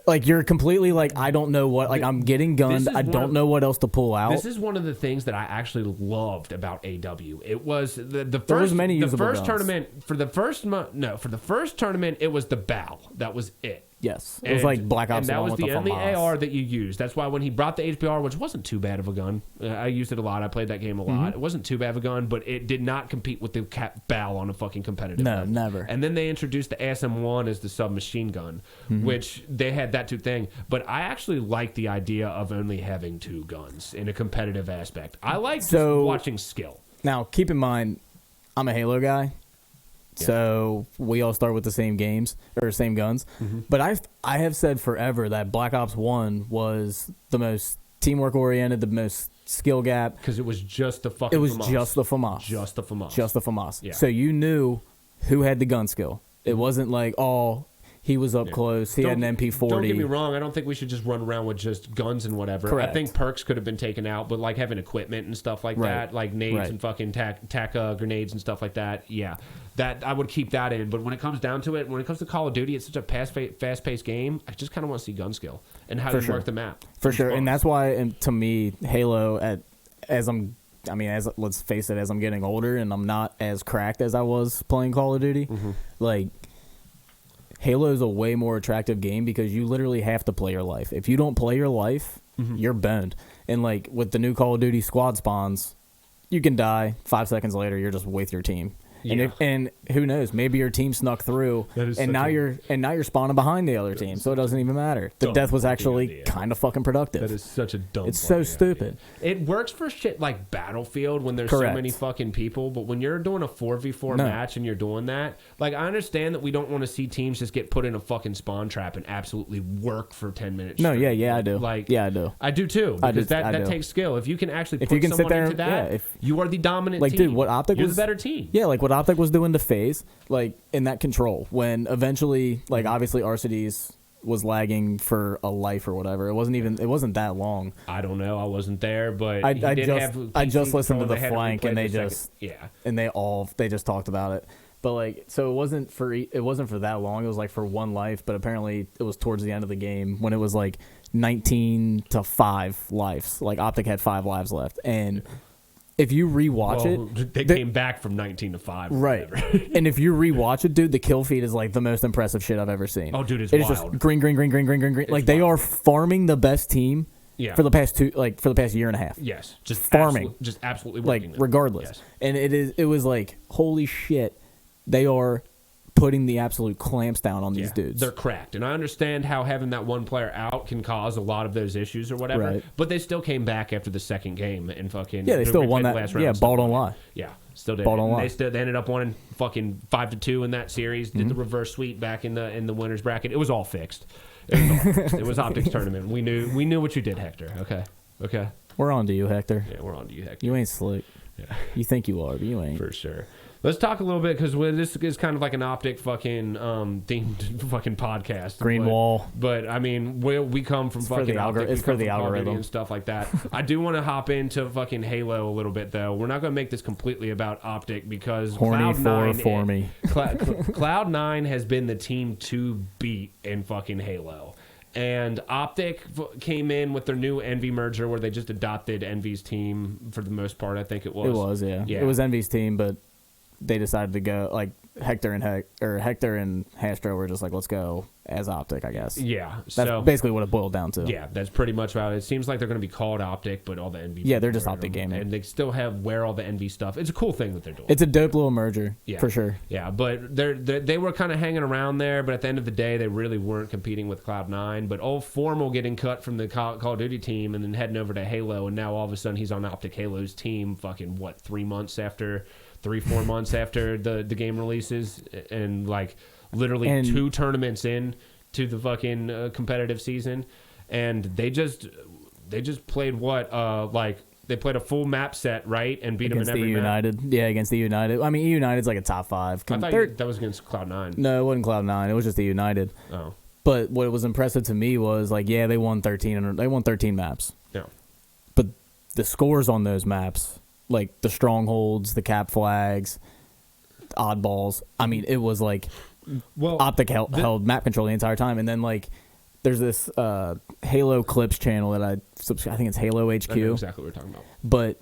[SPEAKER 2] Like you're completely like, I don't know what, like I'm getting gunned. I don't know what else to pull out.
[SPEAKER 1] This is one of the things that I actually loved about AW. It was the
[SPEAKER 2] There
[SPEAKER 1] first
[SPEAKER 2] was many
[SPEAKER 1] the
[SPEAKER 2] usable
[SPEAKER 1] first
[SPEAKER 2] guns.
[SPEAKER 1] tournament for the first tournament it was the bow. That was it.
[SPEAKER 2] Yes, it was like Black Ops
[SPEAKER 1] and that
[SPEAKER 2] 1
[SPEAKER 1] was
[SPEAKER 2] with
[SPEAKER 1] the
[SPEAKER 2] the
[SPEAKER 1] only
[SPEAKER 2] FAMAS.
[SPEAKER 1] AR that you used. That's why when he brought the HPR, which wasn't too bad of a gun, I used it a lot. I played that game a lot. It wasn't too bad of a gun, but it did not compete with the bow on a fucking competitive.
[SPEAKER 2] No,
[SPEAKER 1] level.
[SPEAKER 2] never.
[SPEAKER 1] And then they introduced the ASM-1 as the submachine gun, which they had that two thing. But I actually like the idea of only having two guns in a competitive aspect. I like just watching skill.
[SPEAKER 2] Now, keep in mind, I'm a Halo guy. So we all start with the same games or same guns, but I have said forever that Black Ops 1 was the most teamwork oriented, the most skill gap
[SPEAKER 1] because it was just the fucking.
[SPEAKER 2] It was
[SPEAKER 1] FAMAS.
[SPEAKER 2] just the FAMAS,
[SPEAKER 1] just the FAMAS,
[SPEAKER 2] just the FAMAS.
[SPEAKER 1] Yeah.
[SPEAKER 2] So you knew who had the gun skill. It wasn't like he was up close. He had an MP40.
[SPEAKER 1] Don't get me wrong. I don't think we should just run around with just guns and whatever.
[SPEAKER 2] Correct.
[SPEAKER 1] I think perks could have been taken out, but like having equipment and stuff like that, like nades and fucking tack grenades and stuff like that. Yeah, that I would keep that in. But when it comes down to it, when it comes to Call of Duty, it's such a fast-paced game. I just kind of want to see gun skill and how you work the map.
[SPEAKER 2] For sure, and that's why, to me, Halo as let's face it, as I'm getting older and I'm not as cracked as I was playing Call of Duty, like. Halo is a way more attractive game because you literally have to play your life. If you don't play your life, you're boned. And like with the new Call of Duty squad spawns, you can die 5 seconds later. You're just with your team. Yeah. And who knows? Maybe your team snuck through, and now you're spawning behind the other team, so it doesn't even matter. The death was actually kind of fucking productive.
[SPEAKER 1] That is such a dumb.
[SPEAKER 2] It's so stupid.
[SPEAKER 1] Idea. It works for shit like Battlefield when there's so many fucking people, but when you're doing a 4v4 match and you're doing that, like I understand that we don't want to see teams just get put in a fucking spawn trap and absolutely work for 10 minutes.
[SPEAKER 2] No,
[SPEAKER 1] straight.
[SPEAKER 2] I do.
[SPEAKER 1] Like,
[SPEAKER 2] I do.
[SPEAKER 1] I do too. Because that takes skill. If you can actually put someone into that, you are the dominant team.
[SPEAKER 2] Dude, what Optic
[SPEAKER 1] you're
[SPEAKER 2] was
[SPEAKER 1] the better team.
[SPEAKER 2] Yeah, like what Optic was doing to phase, like in that control, when eventually, like obviously Arcides was lagging for a life or whatever. It wasn't that long.
[SPEAKER 1] I don't know. I wasn't there, but
[SPEAKER 2] I just listened to the flank and they just talked about it. But like, so it wasn't for that long. It was like for one life, but apparently it was towards the end of the game when it was like 19 to 5 lives. Like Optic had 5 lives left, and if you rewatch it,
[SPEAKER 1] they came back from 19 to 5.
[SPEAKER 2] Right. And if you rewatch it, dude, the kill feed is like the most impressive shit I've ever seen.
[SPEAKER 1] Oh, dude, it's
[SPEAKER 2] wild.
[SPEAKER 1] just
[SPEAKER 2] green. Like they are farming the best team for the past year and a half.
[SPEAKER 1] Yes. Just
[SPEAKER 2] farming.
[SPEAKER 1] Just absolutely working
[SPEAKER 2] like regardless.
[SPEAKER 1] Yes.
[SPEAKER 2] And it was like, holy shit, they are putting the absolute clamps down on these dudes.
[SPEAKER 1] They're cracked. And I understand how having that one player out can cause a lot of those issues or whatever. Right. But they still came back after the second game and fucking...
[SPEAKER 2] Yeah, they still won that. Last round. Yeah, ball don't lie.
[SPEAKER 1] Yeah, still did.
[SPEAKER 2] Ball don't lie.
[SPEAKER 1] They ended up winning fucking 5-2 in that series. Did the reverse sweep back in the winners bracket. It was all fixed. It was Optic's tournament. We knew what you did, Hector. Okay.
[SPEAKER 2] We're on to you, Hector.
[SPEAKER 1] Yeah, we're on to you, Hector.
[SPEAKER 2] You ain't slick. Yeah. You think you are, but you ain't.
[SPEAKER 1] For sure. Let's talk a little bit because this is kind of like an Optic fucking themed fucking podcast.
[SPEAKER 2] Green wall.
[SPEAKER 1] But I mean, we come from fucking Optic.
[SPEAKER 2] It's for the algorithm
[SPEAKER 1] and stuff like that. I do want to hop into fucking Halo a little bit though. We're not going to make this completely about Optic because Cloud9 has been the team to beat in fucking Halo. And Optic came in with their new Envy merger where they just adopted Envy's team for the most part. I think it was.
[SPEAKER 2] It was, yeah. It was Envy's team, but they decided to go like Hector and Hastro were just like, let's go as Optic, I guess.
[SPEAKER 1] Yeah,
[SPEAKER 2] that's basically what it boiled down to.
[SPEAKER 1] Yeah, that's pretty much about it. It seems like they're going to be called Optic, but all the Envy.
[SPEAKER 2] Yeah, they're just Optic Gaming,
[SPEAKER 1] and they still wear all the Envy stuff. It's a cool thing that they're doing.
[SPEAKER 2] It's a dope little merger, for sure.
[SPEAKER 1] Yeah, but they were kind of hanging around there, but at the end of the day, they really weren't competing with Cloud9. But old Formal getting cut from the Call of Duty team and then heading over to Halo, and now all of a sudden he's on Optic Halo's team. Fucking 3 months after. 3-4 months after the game releases, and like literally 2 tournaments in to the fucking competitive season, and they just played they played a full map set, right, and beat them in every
[SPEAKER 2] United.
[SPEAKER 1] map.
[SPEAKER 2] Yeah, against the United. I mean, United's like a top 5.
[SPEAKER 1] I thought that was against Cloud9.
[SPEAKER 2] No, it wasn't Cloud9. It was just the United.
[SPEAKER 1] Oh.
[SPEAKER 2] But what was impressive to me was they won 13 maps.
[SPEAKER 1] Yeah.
[SPEAKER 2] But the scores on those maps, like the strongholds, the cap flags, oddballs. I mean, it was like
[SPEAKER 1] Well,
[SPEAKER 2] Optic held map control the entire time, and then like there's this Halo Clips channel that I think it's Halo HQ.
[SPEAKER 1] I know exactly what we're talking about.
[SPEAKER 2] But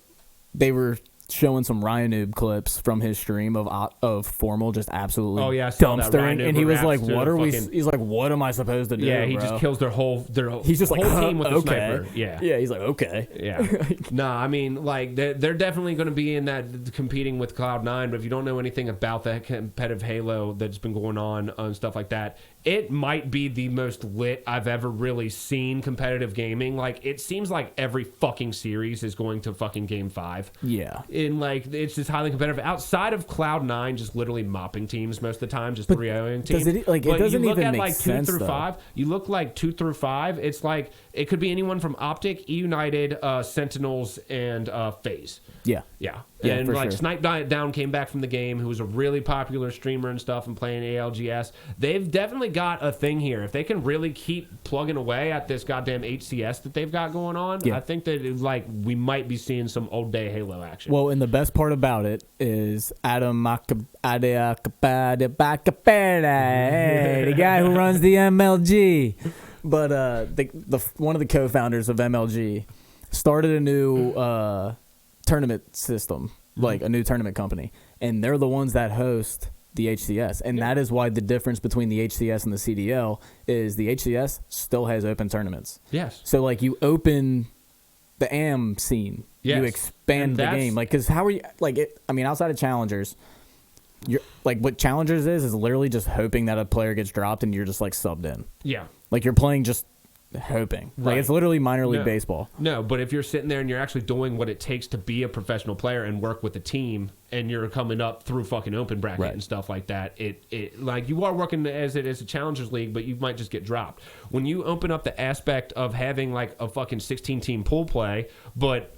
[SPEAKER 2] they were showing some Ryanoob clips from his stream of Formal just absolutely dumpstering, and he was like, "What are we?" He's like, "What am I supposed to do?"
[SPEAKER 1] Yeah, he
[SPEAKER 2] bro?
[SPEAKER 1] just kills their whole
[SPEAKER 2] He's just
[SPEAKER 1] whole
[SPEAKER 2] like,
[SPEAKER 1] team with the
[SPEAKER 2] okay.
[SPEAKER 1] sniper. Yeah,
[SPEAKER 2] he's like, okay.
[SPEAKER 1] Yeah. Nah, I mean, like they're definitely going to be in that competing with Cloud9. But if you don't know anything about that competitive Halo that's been going on and stuff like that, it might be the most lit I've ever really seen competitive gaming. Like, it seems like every fucking series is going to fucking Game 5.
[SPEAKER 2] Yeah.
[SPEAKER 1] And, like, it's just highly competitive. Outside of Cloud9, just literally mopping teams most of the time, just 3-0ing teams.
[SPEAKER 2] Does it, like, it doesn't
[SPEAKER 1] you look
[SPEAKER 2] even
[SPEAKER 1] at,
[SPEAKER 2] make
[SPEAKER 1] like,
[SPEAKER 2] sense,
[SPEAKER 1] 2 through
[SPEAKER 2] though.
[SPEAKER 1] 5. You look like 2 through 5. It's like, it could be anyone from Optic, United, Sentinels, and FaZe.
[SPEAKER 2] Yeah.
[SPEAKER 1] Yeah.
[SPEAKER 2] Yeah,
[SPEAKER 1] And
[SPEAKER 2] for
[SPEAKER 1] like
[SPEAKER 2] sure.
[SPEAKER 1] Snipe Down came back from the game, who was a really popular streamer and stuff and playing ALGS. They've definitely got a thing here. If they can really keep plugging away at this goddamn HCS that they've got going on,
[SPEAKER 2] Yeah.
[SPEAKER 1] I think that like we might be seeing some old day Halo action.
[SPEAKER 2] Well, and the best part about it is Adam the guy who runs the MLG. But the one of the co-founders of MLG started a new tournament system, like a new tournament company, and they're the ones that host the HCS, and that is why the difference between the HCS and the CDL is the HCS still has open tournaments.
[SPEAKER 1] Yes.
[SPEAKER 2] So like you open the AM scene,
[SPEAKER 1] Yes.
[SPEAKER 2] you expand the game, like because how are you like it? I mean, outside of challengers, you're like what challengers is literally just hoping that a player gets dropped and you're just like subbed in.
[SPEAKER 1] Yeah.
[SPEAKER 2] Like you're playing just hoping. Like
[SPEAKER 1] Right.
[SPEAKER 2] it's literally minor league
[SPEAKER 1] No.
[SPEAKER 2] baseball.
[SPEAKER 1] No, but if you're sitting there and you're actually doing what it takes to be a professional player and work with a team, and you're coming up through fucking open bracket
[SPEAKER 2] Right.
[SPEAKER 1] and stuff like that, it like you are working as a challengers league, but you might just get dropped. When you open up the aspect of having like a fucking 16 team pool play, but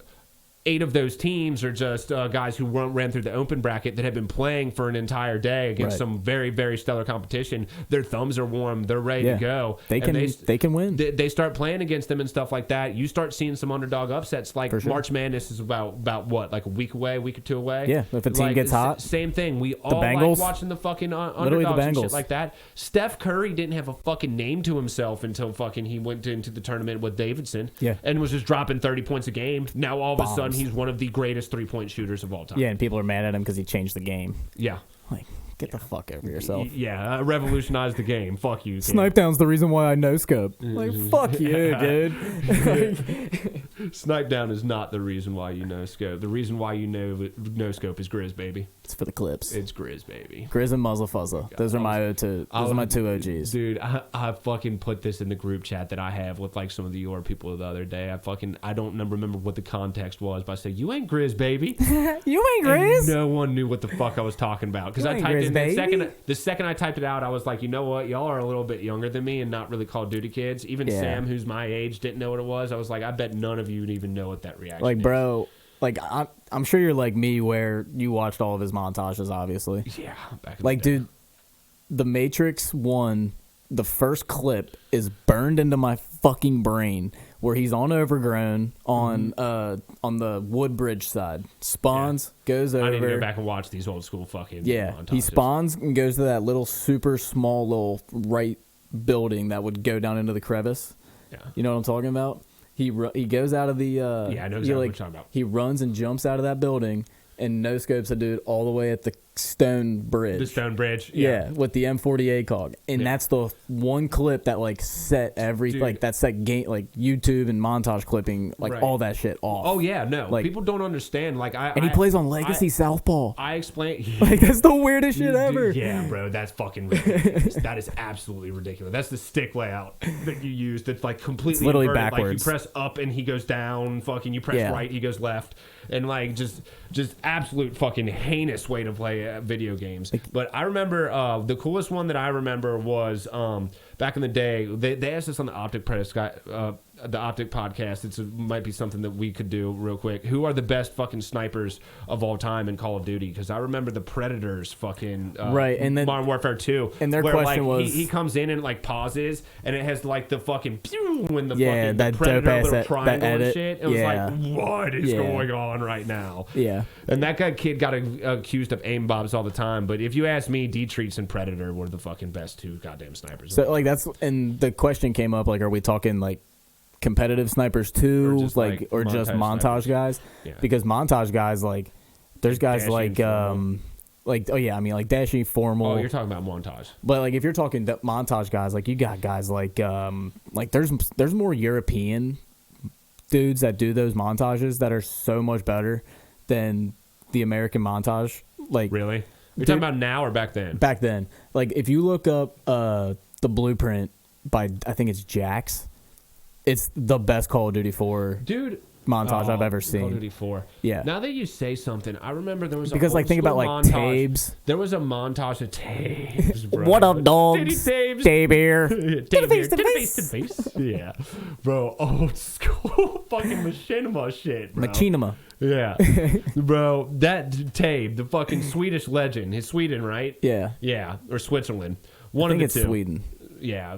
[SPEAKER 1] 8 of those teams are just guys who ran through the open bracket that have been playing for an entire day against
[SPEAKER 2] Right.
[SPEAKER 1] some very, very stellar competition. Their thumbs are warm. They're ready to go.
[SPEAKER 2] They
[SPEAKER 1] And
[SPEAKER 2] can they can win.
[SPEAKER 1] They start playing against them and stuff like that. You start seeing some underdog upsets. Like
[SPEAKER 2] For sure.
[SPEAKER 1] March Madness is about what, like a week or 2 away.
[SPEAKER 2] Yeah, if a team
[SPEAKER 1] Like,
[SPEAKER 2] gets hot.
[SPEAKER 1] same thing. We all
[SPEAKER 2] Bengals.
[SPEAKER 1] like watching the fucking
[SPEAKER 2] Literally the
[SPEAKER 1] underdogs and shit
[SPEAKER 2] Bengals.
[SPEAKER 1] like that. Steph Curry didn't have a fucking name to himself until fucking he went into the tournament with Davidson.
[SPEAKER 2] Yeah.
[SPEAKER 1] and was just dropping 30 points a game. Now all of a sudden
[SPEAKER 2] Bombs.
[SPEAKER 1] he's one of the greatest 3-point shooters of all time.
[SPEAKER 2] Yeah, and people are mad at him because he changed the game.
[SPEAKER 1] Yeah.
[SPEAKER 2] Like, get the fuck over yourself.
[SPEAKER 1] Yeah, revolutionized the game. Fuck you. Cam.
[SPEAKER 2] Snipe down's the reason why I no scope. Like, fuck you, dude.
[SPEAKER 1] Snipe down is not the reason why you no scope. The reason why you no scope is Griz, baby.
[SPEAKER 2] It's for the clips.
[SPEAKER 1] It's Griz, baby.
[SPEAKER 2] Griz and Muzzle Fuzzle. Those are my two. Those are my two OGs.
[SPEAKER 1] Dude, I fucking put this in the group chat that I have with like some of the YHOR people the other day. I don't remember what the context was, but I said, "You ain't Griz, baby."
[SPEAKER 2] You ain't Griz.
[SPEAKER 1] And no one knew what the fuck I was talking about because
[SPEAKER 2] You
[SPEAKER 1] I
[SPEAKER 2] ain't
[SPEAKER 1] typed
[SPEAKER 2] Griz,
[SPEAKER 1] in
[SPEAKER 2] baby.
[SPEAKER 1] the second I typed it out, I was like, you know what, y'all are a little bit younger than me and not really Call of Duty kids. Even
[SPEAKER 2] Yeah.
[SPEAKER 1] Sam, who's my age, didn't know what it was. I was like, I bet none of you would even know what that reaction
[SPEAKER 2] Like,
[SPEAKER 1] is.
[SPEAKER 2] bro. Like, I'm sure you're like me, where you watched all of his montages, obviously.
[SPEAKER 1] Yeah, back in
[SPEAKER 2] Like,
[SPEAKER 1] the day.
[SPEAKER 2] dude, The Matrix 1, the first clip is burned into my fucking brain, where he's on Overgrown on the Woodbridge side, spawns, goes over.
[SPEAKER 1] I need to go back and watch these old school fucking
[SPEAKER 2] Yeah,
[SPEAKER 1] montages.
[SPEAKER 2] he spawns and goes to that little super small little right building that would go down into the crevice.
[SPEAKER 1] Yeah.
[SPEAKER 2] You know what I'm talking about? He goes out of the
[SPEAKER 1] Yeah, I know
[SPEAKER 2] he,
[SPEAKER 1] exactly what you're talking about.
[SPEAKER 2] He runs and jumps out of that building and no scopes a dude all the way at the stone bridge.
[SPEAKER 1] The stone bridge.
[SPEAKER 2] Yeah, with the M48 cog. And
[SPEAKER 1] Yeah.
[SPEAKER 2] that's the one clip that like set
[SPEAKER 1] Dude.
[SPEAKER 2] like that set game, like YouTube and montage clipping, like
[SPEAKER 1] Right.
[SPEAKER 2] all that shit off.
[SPEAKER 1] Oh yeah, no.
[SPEAKER 2] Like-
[SPEAKER 1] People don't understand. Like
[SPEAKER 2] and he plays on Legacy Southpaw.
[SPEAKER 1] I explain.
[SPEAKER 2] Like, that's the weirdest shit
[SPEAKER 1] Dude,
[SPEAKER 2] ever.
[SPEAKER 1] Yeah, bro, that's fucking ridiculous. That is absolutely ridiculous. That's the stick layout that you use. That's like completely
[SPEAKER 2] It's literally
[SPEAKER 1] inverted.
[SPEAKER 2] backwards.
[SPEAKER 1] Like you press up and he goes down. Fucking you press
[SPEAKER 2] Yeah.
[SPEAKER 1] right, he goes left, and like just absolute fucking heinous way to play video games. But I remember the coolest one that I remember was back in the day. They asked us on the Optic the Optic podcast, might be something that we could do real quick. Who are the best fucking snipers of all time in Call of Duty? Because I remember the Predators fucking
[SPEAKER 2] right, and then
[SPEAKER 1] Modern Warfare 2.
[SPEAKER 2] And their
[SPEAKER 1] where,
[SPEAKER 2] question
[SPEAKER 1] like,
[SPEAKER 2] was,
[SPEAKER 1] he comes in and like pauses, and it has like the fucking pew when the
[SPEAKER 2] yeah,
[SPEAKER 1] fucking
[SPEAKER 2] that
[SPEAKER 1] the Predator
[SPEAKER 2] dope-ass
[SPEAKER 1] little triangle and
[SPEAKER 2] edit.
[SPEAKER 1] shit. It was
[SPEAKER 2] Yeah.
[SPEAKER 1] like, what is
[SPEAKER 2] Yeah.
[SPEAKER 1] going on right now?
[SPEAKER 2] Yeah.
[SPEAKER 1] And that kid got accused of aim bobs all the time. But if you ask me, D-Treats and Predator were the fucking best two goddamn snipers.
[SPEAKER 2] So like and the question came up, like, are we talking like competitive snipers too,
[SPEAKER 1] Or just, like,
[SPEAKER 2] or just
[SPEAKER 1] montage
[SPEAKER 2] montage
[SPEAKER 1] snipers.
[SPEAKER 2] guys?
[SPEAKER 1] Yeah.
[SPEAKER 2] Because montage guys, like, there's guys
[SPEAKER 1] Dashing, formal.
[SPEAKER 2] like, oh yeah, I mean, like Dashing, Formal.
[SPEAKER 1] Oh, you're talking about montage.
[SPEAKER 2] But like if you're talking montage guys, like you got guys like there's more European dudes that do those montages that are so much better than the American montage. Like
[SPEAKER 1] Really? You're
[SPEAKER 2] Dude,
[SPEAKER 1] talking about now or back then?
[SPEAKER 2] back then, like if you look up the Blueprint by, I think it's Jax, it's the best Call of Duty 4
[SPEAKER 1] Dude.
[SPEAKER 2] montage I've ever
[SPEAKER 1] Call of
[SPEAKER 2] seen.
[SPEAKER 1] Duty 4.
[SPEAKER 2] Yeah.
[SPEAKER 1] Now that you say something, I remember there was
[SPEAKER 2] Because
[SPEAKER 1] a
[SPEAKER 2] like think about like
[SPEAKER 1] montage.
[SPEAKER 2] Tabes.
[SPEAKER 1] There was a montage of Tabes, bro.
[SPEAKER 2] What up, dogs?
[SPEAKER 1] Tabes.
[SPEAKER 2] Tabe here.
[SPEAKER 1] Tabe
[SPEAKER 2] face,
[SPEAKER 1] here.
[SPEAKER 2] to
[SPEAKER 1] To
[SPEAKER 2] the
[SPEAKER 1] face, to face. Yeah. Bro, old school fucking machinima shit, bro.
[SPEAKER 2] Machinima.
[SPEAKER 1] Yeah. Bro, that Tabe, the fucking Swedish legend. He's Sweden, right?
[SPEAKER 2] Yeah.
[SPEAKER 1] Yeah. Or Switzerland. One
[SPEAKER 2] I think
[SPEAKER 1] of
[SPEAKER 2] it's
[SPEAKER 1] the two.
[SPEAKER 2] Sweden.
[SPEAKER 1] Yeah.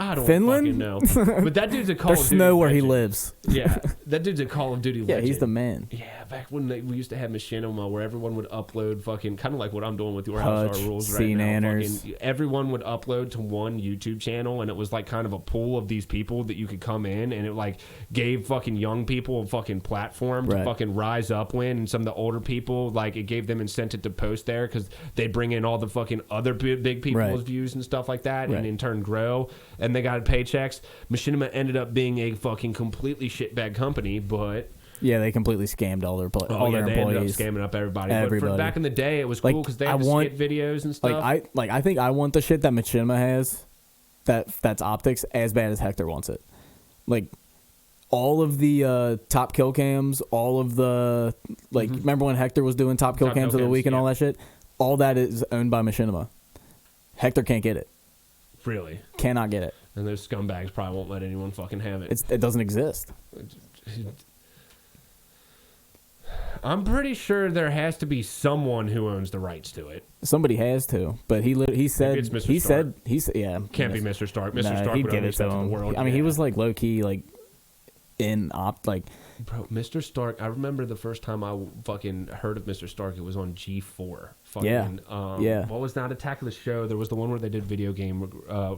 [SPEAKER 1] I don't
[SPEAKER 2] Finland?
[SPEAKER 1] fucking know. But that dude's a Call
[SPEAKER 2] There's
[SPEAKER 1] of Duty
[SPEAKER 2] snow where he
[SPEAKER 1] legend.
[SPEAKER 2] lives.
[SPEAKER 1] Yeah. That dude's a Call of Duty
[SPEAKER 2] Yeah,
[SPEAKER 1] legend.
[SPEAKER 2] he's the man.
[SPEAKER 1] Yeah, back when we used to have Machinima where everyone would upload fucking, kind of like what I'm doing with your House
[SPEAKER 2] Hutch,
[SPEAKER 1] Our Rules right
[SPEAKER 2] C
[SPEAKER 1] now.
[SPEAKER 2] Nanners.
[SPEAKER 1] Fucking, everyone would upload to one YouTube channel, and it was like kind of a pool of these people that you could come in, and it like gave fucking young people a fucking platform to
[SPEAKER 2] Right.
[SPEAKER 1] fucking rise up when, and some of the older people, like it gave them incentive to post there because they bring in all the fucking other big people's
[SPEAKER 2] Right.
[SPEAKER 1] views and stuff like that,
[SPEAKER 2] Right.
[SPEAKER 1] and in turn grow, and they got paychecks. Machinima ended up being a fucking completely shitbag company, but
[SPEAKER 2] Yeah, they completely scammed all their
[SPEAKER 1] they
[SPEAKER 2] employees.
[SPEAKER 1] ended up scamming up everybody. But for
[SPEAKER 2] Everybody.
[SPEAKER 1] back in the day, it was
[SPEAKER 2] Like,
[SPEAKER 1] cool because they
[SPEAKER 2] I
[SPEAKER 1] had the
[SPEAKER 2] want-
[SPEAKER 1] skit videos and stuff.
[SPEAKER 2] I think I want the shit that Machinima has, that's Optics, as bad as Hector wants it. Like all of the top kill cams, all of the remember when Hector was doing top kill
[SPEAKER 1] Top
[SPEAKER 2] cams
[SPEAKER 1] kill
[SPEAKER 2] of the
[SPEAKER 1] cams,
[SPEAKER 2] week and all
[SPEAKER 1] yeah.
[SPEAKER 2] that shit? All that is owned by Machinima. Hector can't get it.
[SPEAKER 1] Really.
[SPEAKER 2] Cannot get it.
[SPEAKER 1] And those scumbags probably won't let anyone fucking have it.
[SPEAKER 2] It doesn't exist.
[SPEAKER 1] I'm pretty sure there has to be someone who owns the rights to it.
[SPEAKER 2] Somebody has to, but he said
[SPEAKER 1] it's Mr.
[SPEAKER 2] he
[SPEAKER 1] Stark.
[SPEAKER 2] said he said yeah.
[SPEAKER 1] Can't be Mr. Stark. Mr.
[SPEAKER 2] Nah,
[SPEAKER 1] Stark
[SPEAKER 2] he'd
[SPEAKER 1] would
[SPEAKER 2] give
[SPEAKER 1] own
[SPEAKER 2] it to
[SPEAKER 1] the
[SPEAKER 2] him.
[SPEAKER 1] world.
[SPEAKER 2] I mean, he
[SPEAKER 1] Yeah.
[SPEAKER 2] was like low key like in
[SPEAKER 1] Bro, Mr. Stark, I remember the first time I fucking heard of Mr. Stark, it was on G4. Fucking,
[SPEAKER 2] Yeah.
[SPEAKER 1] What was that? Attack of the Show? There was the one where they did video game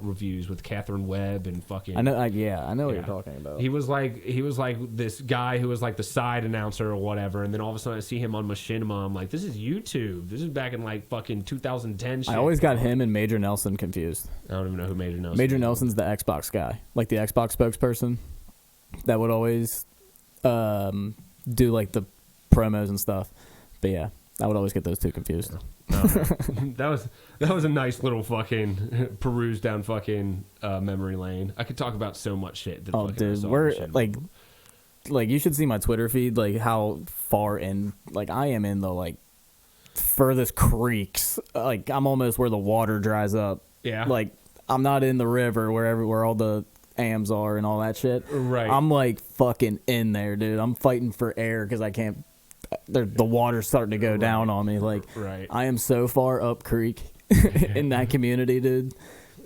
[SPEAKER 1] reviews with Catherine Webb and fucking...
[SPEAKER 2] I know what you're
[SPEAKER 1] Yeah.
[SPEAKER 2] talking about.
[SPEAKER 1] He was like this guy who was like the side announcer or whatever, and then all of a sudden I see him on Machinima. I'm like, this is YouTube. This is back in like fucking 2010 shit.
[SPEAKER 2] I always got him and Major Nelson confused.
[SPEAKER 1] I don't even know who Major Nelson
[SPEAKER 2] Major
[SPEAKER 1] is.
[SPEAKER 2] Nelson's the Xbox guy, like the Xbox spokesperson that would always do like the promos and stuff. But yeah, I would always get those two confused.
[SPEAKER 1] that was a nice little fucking peruse down fucking memory lane. I could talk about so much shit. That
[SPEAKER 2] Oh,
[SPEAKER 1] fucking I
[SPEAKER 2] dude,
[SPEAKER 1] saw on
[SPEAKER 2] we're
[SPEAKER 1] Machinima.
[SPEAKER 2] like you should see my Twitter feed, like how far in, like I am in the like furthest creeks. Like I'm almost where the water dries up.
[SPEAKER 1] Yeah.
[SPEAKER 2] Like I'm not in the river where all the AMs are and all that shit.
[SPEAKER 1] Right.
[SPEAKER 2] I'm like fucking in there, dude. I'm fighting for air because I can't. The water's starting to go down on me. Like
[SPEAKER 1] Right.
[SPEAKER 2] I am so far up creek in that community, dude.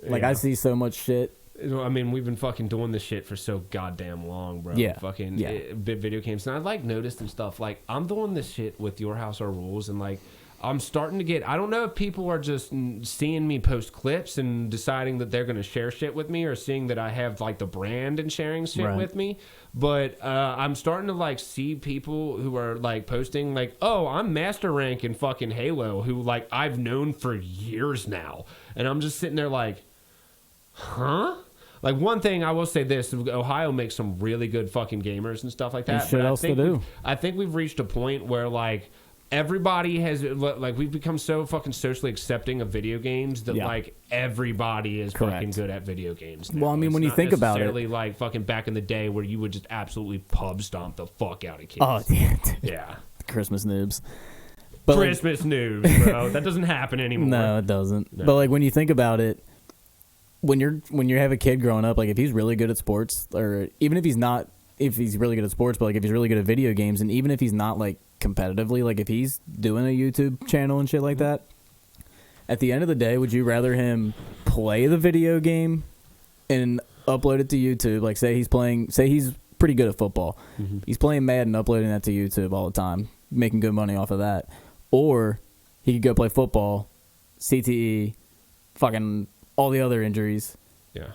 [SPEAKER 2] Like
[SPEAKER 1] Yeah.
[SPEAKER 2] I see so much shit.
[SPEAKER 1] I mean, we've been fucking doing this shit for so goddamn long, bro.
[SPEAKER 2] Yeah.
[SPEAKER 1] Fucking
[SPEAKER 2] Yeah.
[SPEAKER 1] big video games. And I like noticed and stuff. Like, I'm doing this shit with Your House Our Rules, and like, I'm starting to get. I don't know if people are just seeing me post clips and deciding that they're going to share shit with me, or seeing that I have like the brand and sharing shit
[SPEAKER 2] Right.
[SPEAKER 1] with me. But I'm starting to like see people who are like posting like, "Oh, I'm master rank in fucking Halo," who like I've known for years now, and I'm just sitting there like, huh? Like, one thing I will say this, Ohio makes some really good fucking gamers and stuff like that.
[SPEAKER 2] There's shit else to do.
[SPEAKER 1] I think we've reached a point where like everybody has, like, we've become so fucking socially accepting of video games that
[SPEAKER 2] Yeah.
[SPEAKER 1] like everybody is
[SPEAKER 2] Correct.
[SPEAKER 1] fucking good at video games now.
[SPEAKER 2] Well, I mean,
[SPEAKER 1] It's
[SPEAKER 2] when you
[SPEAKER 1] not
[SPEAKER 2] think about it-
[SPEAKER 1] necessarily like fucking back in the day where you would just absolutely pub stomp the fuck out of kids.
[SPEAKER 2] Oh, yeah, dude.
[SPEAKER 1] Yeah.
[SPEAKER 2] Christmas noobs. But like,
[SPEAKER 1] Christmas news, bro. That doesn't happen anymore.
[SPEAKER 2] no, it doesn't.
[SPEAKER 1] No.
[SPEAKER 2] But like when you think about it, when you have a kid growing up, like if he's really good at sports, or even if he's not, if he's really good at sports, but like if he's really good at video games, and even if he's not like competitively, like if he's doing a YouTube channel and shit like that, at the end of the day, would you rather him play the video game and upload it to YouTube? Like say he's pretty good at football. Mm-hmm. He's playing Madden, uploading that to YouTube all the time, making good money off of that. Or he could go play football, CTE, fucking all the other injuries.
[SPEAKER 1] Yeah.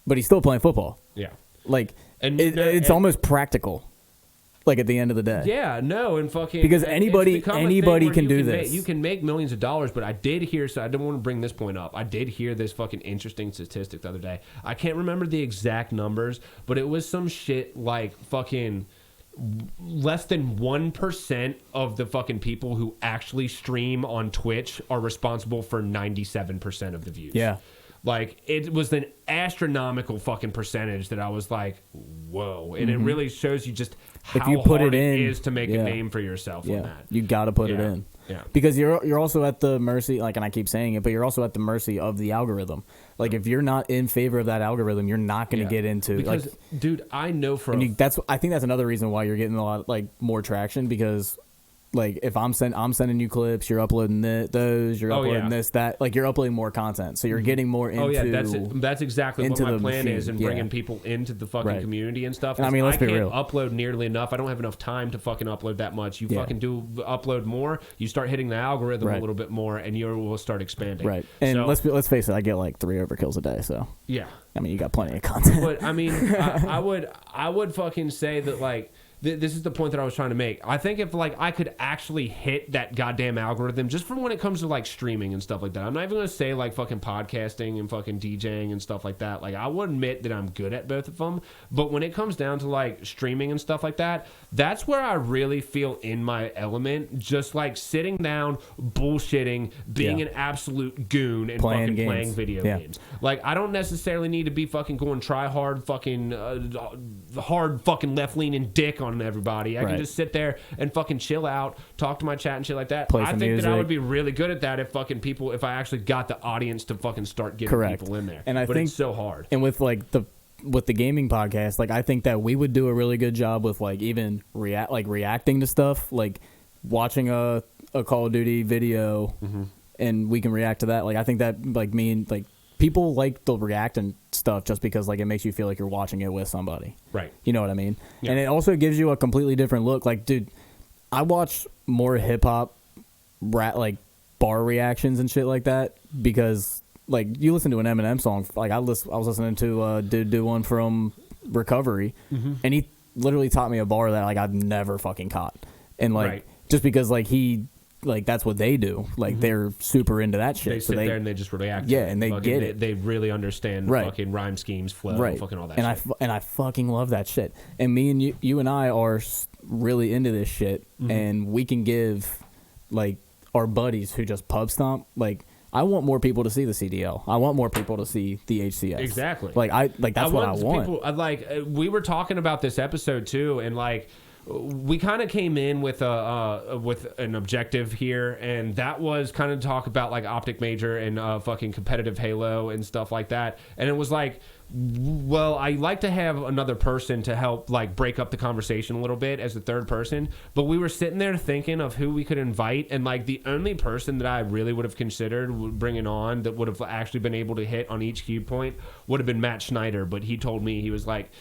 [SPEAKER 2] But he's still playing football.
[SPEAKER 1] Yeah.
[SPEAKER 2] Like, it's almost practical. Like at the end of the day.
[SPEAKER 1] Yeah, no, and fucking
[SPEAKER 2] because anybody can do this.
[SPEAKER 1] You can make millions of dollars, but I did hear. So I don't want to bring this point up. I did hear this fucking interesting statistic the other day. I can't remember the exact numbers, but it was some shit like fucking less than 1% of the fucking people who actually stream on Twitch are responsible for 97% of the views.
[SPEAKER 2] Yeah.
[SPEAKER 1] Like, it was an astronomical fucking percentage that I was like, whoa. And it really shows you just how
[SPEAKER 2] if you put
[SPEAKER 1] hard
[SPEAKER 2] it in,
[SPEAKER 1] is to make a name for yourself on that.
[SPEAKER 2] You got to put it in.
[SPEAKER 1] Yeah.
[SPEAKER 2] Because you're also at the mercy, like, and I keep saying it, but you're also at the mercy of the algorithm. Like, if you're not in favor of that algorithm, you're not going to get into
[SPEAKER 1] because,
[SPEAKER 2] like,
[SPEAKER 1] dude, I know for
[SPEAKER 2] I think that's another reason why you're getting a lot like more traction, because like if I'm sending you clips, you're uploading those, you're uploading this, that, like you're uploading more content, so you're getting more into.
[SPEAKER 1] That's exactly what my plan is, and bringing people into the fucking community and stuff.
[SPEAKER 2] And I mean, let's be real.
[SPEAKER 1] Upload nearly enough. I don't have enough time to fucking upload that much. You fucking do upload more. You start hitting the algorithm a little bit more, and you will start expanding.
[SPEAKER 2] Right. And so, let's face it, I get like 3 overkills a day, so
[SPEAKER 1] yeah.
[SPEAKER 2] I mean, you got plenty of content.
[SPEAKER 1] But I mean, I would fucking say that like. This is the point that I was trying to make. I think if like I could actually hit that goddamn algorithm just from when it comes to like streaming and stuff like that. I'm not even going to say like fucking podcasting and fucking DJing and stuff like that. Like I will admit that I'm good at both of them. But when it comes down to like streaming and stuff like that, that's where I really feel in my element. Just like sitting down, bullshitting, being an absolute goon and playing video games. Like I don't necessarily need to be fucking going try hard fucking hard fucking left leaning dick on everybody. I can just sit there and fucking chill out, talk to my chat and shit like that. I think that I would be really good at that if I actually got the audience to fucking start getting people in there.
[SPEAKER 2] And I think
[SPEAKER 1] it's so hard.
[SPEAKER 2] And with like with the gaming podcast, like I think that we would do a really good job with like even reacting to stuff, like watching a Call of Duty video and we can react to that. Like I think that like me and like people like the reacting stuff just because like it makes you feel like you're watching it with somebody.
[SPEAKER 1] Right.
[SPEAKER 2] You know what I mean?
[SPEAKER 1] Yeah.
[SPEAKER 2] And it also gives you a completely different look. Like, dude, I watch more hip hop like bar reactions and shit like that because like you listen to an Eminem song, like I was listening to dude do one from Recovery and he literally taught me a bar that like I've never fucking caught. And like just because like he like that's what they do. Like they're super into that shit.
[SPEAKER 1] They sit there and they just react.
[SPEAKER 2] Yeah, and they get it.
[SPEAKER 1] They really understand fucking rhyme schemes, flow, fucking all that.
[SPEAKER 2] And I fucking love that shit. And me and you and I are really into this shit, and we can give like our buddies who just pub stomp. Like I want more people to see the CDL. I want more people to see the HCS.
[SPEAKER 1] Exactly.
[SPEAKER 2] That's what I want.
[SPEAKER 1] People, we were talking about this episode too, and like. We kind of came in with an objective here, and that was kind of talk about like Optic Major and fucking competitive Halo and stuff like that. And it was like, well, I like to have another person to help like break up the conversation a little bit as a third person. But we were sitting there thinking of who we could invite, and like the only person that I really would have considered bringing on that would have actually been able to hit on each key point would have been Matt Schneider. But he told me he's like,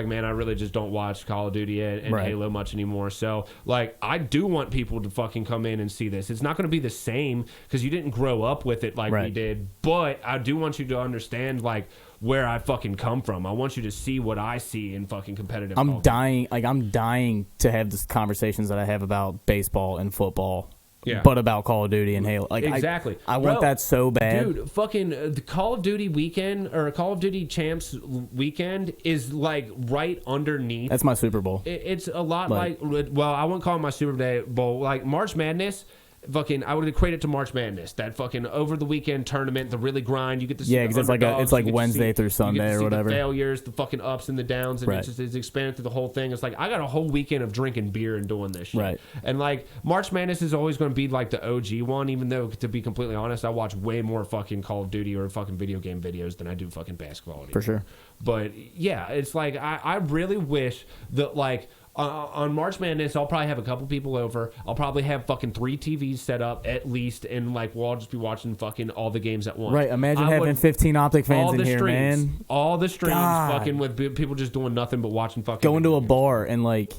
[SPEAKER 1] man, I really just don't watch Call of Duty and Halo much anymore. So like, I do want people to fucking come in and see this. It's not going to be the same because you didn't grow up with it like we did. But I do want you to understand like where I fucking come from. I want you to see what I see in fucking competitive. I'm
[SPEAKER 2] dying to have these conversations that I have about baseball and football. Yeah. But about Call of Duty and Halo. Like
[SPEAKER 1] exactly.
[SPEAKER 2] I want that so bad.
[SPEAKER 1] Dude, fucking the Call of Duty weekend or Call of Duty Champs weekend is like right underneath.
[SPEAKER 2] That's my Super Bowl.
[SPEAKER 1] It's a lot like well, I wouldn't call it my Super Bowl. Like March Madness fucking, I would equate it to March Madness. That fucking over the weekend tournament, the really grind. You get to see
[SPEAKER 2] because it's like Wednesday through Sunday or whatever.
[SPEAKER 1] The failures, the fucking ups and the downs, and it's expanded through the whole thing. It's like I got a whole weekend of drinking beer and doing this shit.
[SPEAKER 2] Right.
[SPEAKER 1] And like March Madness is always going to be like the OG one, even though to be completely honest, I watch way more fucking Call of Duty or fucking video game videos than I do fucking basketball anymore.
[SPEAKER 2] For sure.
[SPEAKER 1] But yeah, it's like I really wish that like. On March Madness, I'll probably have a couple people over. I'll probably have fucking 3 TVs set up at least, and like we'll all just be watching fucking all the games at once.
[SPEAKER 2] Right. Imagine having 15 Optic fans in here,
[SPEAKER 1] streams,
[SPEAKER 2] man.
[SPEAKER 1] All the streams,
[SPEAKER 2] God.
[SPEAKER 1] fucking with people just doing nothing but watching fucking.
[SPEAKER 2] Going to a bar and like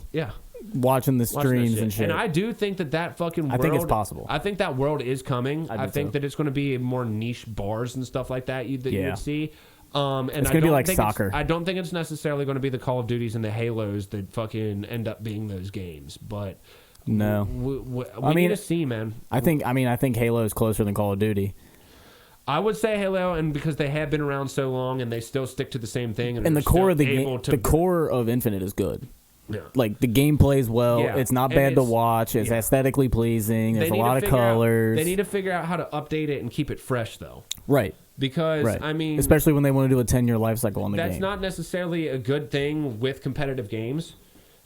[SPEAKER 2] watching the streams and shit.
[SPEAKER 1] And I do think that fucking world,
[SPEAKER 2] I think it's possible.
[SPEAKER 1] I think that world is coming. I think that it's going to be more niche bars and stuff like that you would see. And
[SPEAKER 2] it's going to be like soccer.
[SPEAKER 1] I don't think it's necessarily going to be the Call of Duties and the Halos that fucking end up being those games, but
[SPEAKER 2] no,
[SPEAKER 1] we need to see, man.
[SPEAKER 2] I think Halo is closer than Call of Duty.
[SPEAKER 1] I would say Halo, and because they have been around so long and they still stick to the same thing, and
[SPEAKER 2] the core of the game, the core of Infinite is good.
[SPEAKER 1] Yeah.
[SPEAKER 2] Like the game plays well. Yeah. It's not bad to watch. It's aesthetically pleasing. There's a lot of colors.
[SPEAKER 1] They need to figure out how to update it and keep it fresh, though.
[SPEAKER 2] Right.
[SPEAKER 1] Because, I mean...
[SPEAKER 2] Especially when they want to do a 10-year life cycle on the game.
[SPEAKER 1] That's not necessarily a good thing with competitive games.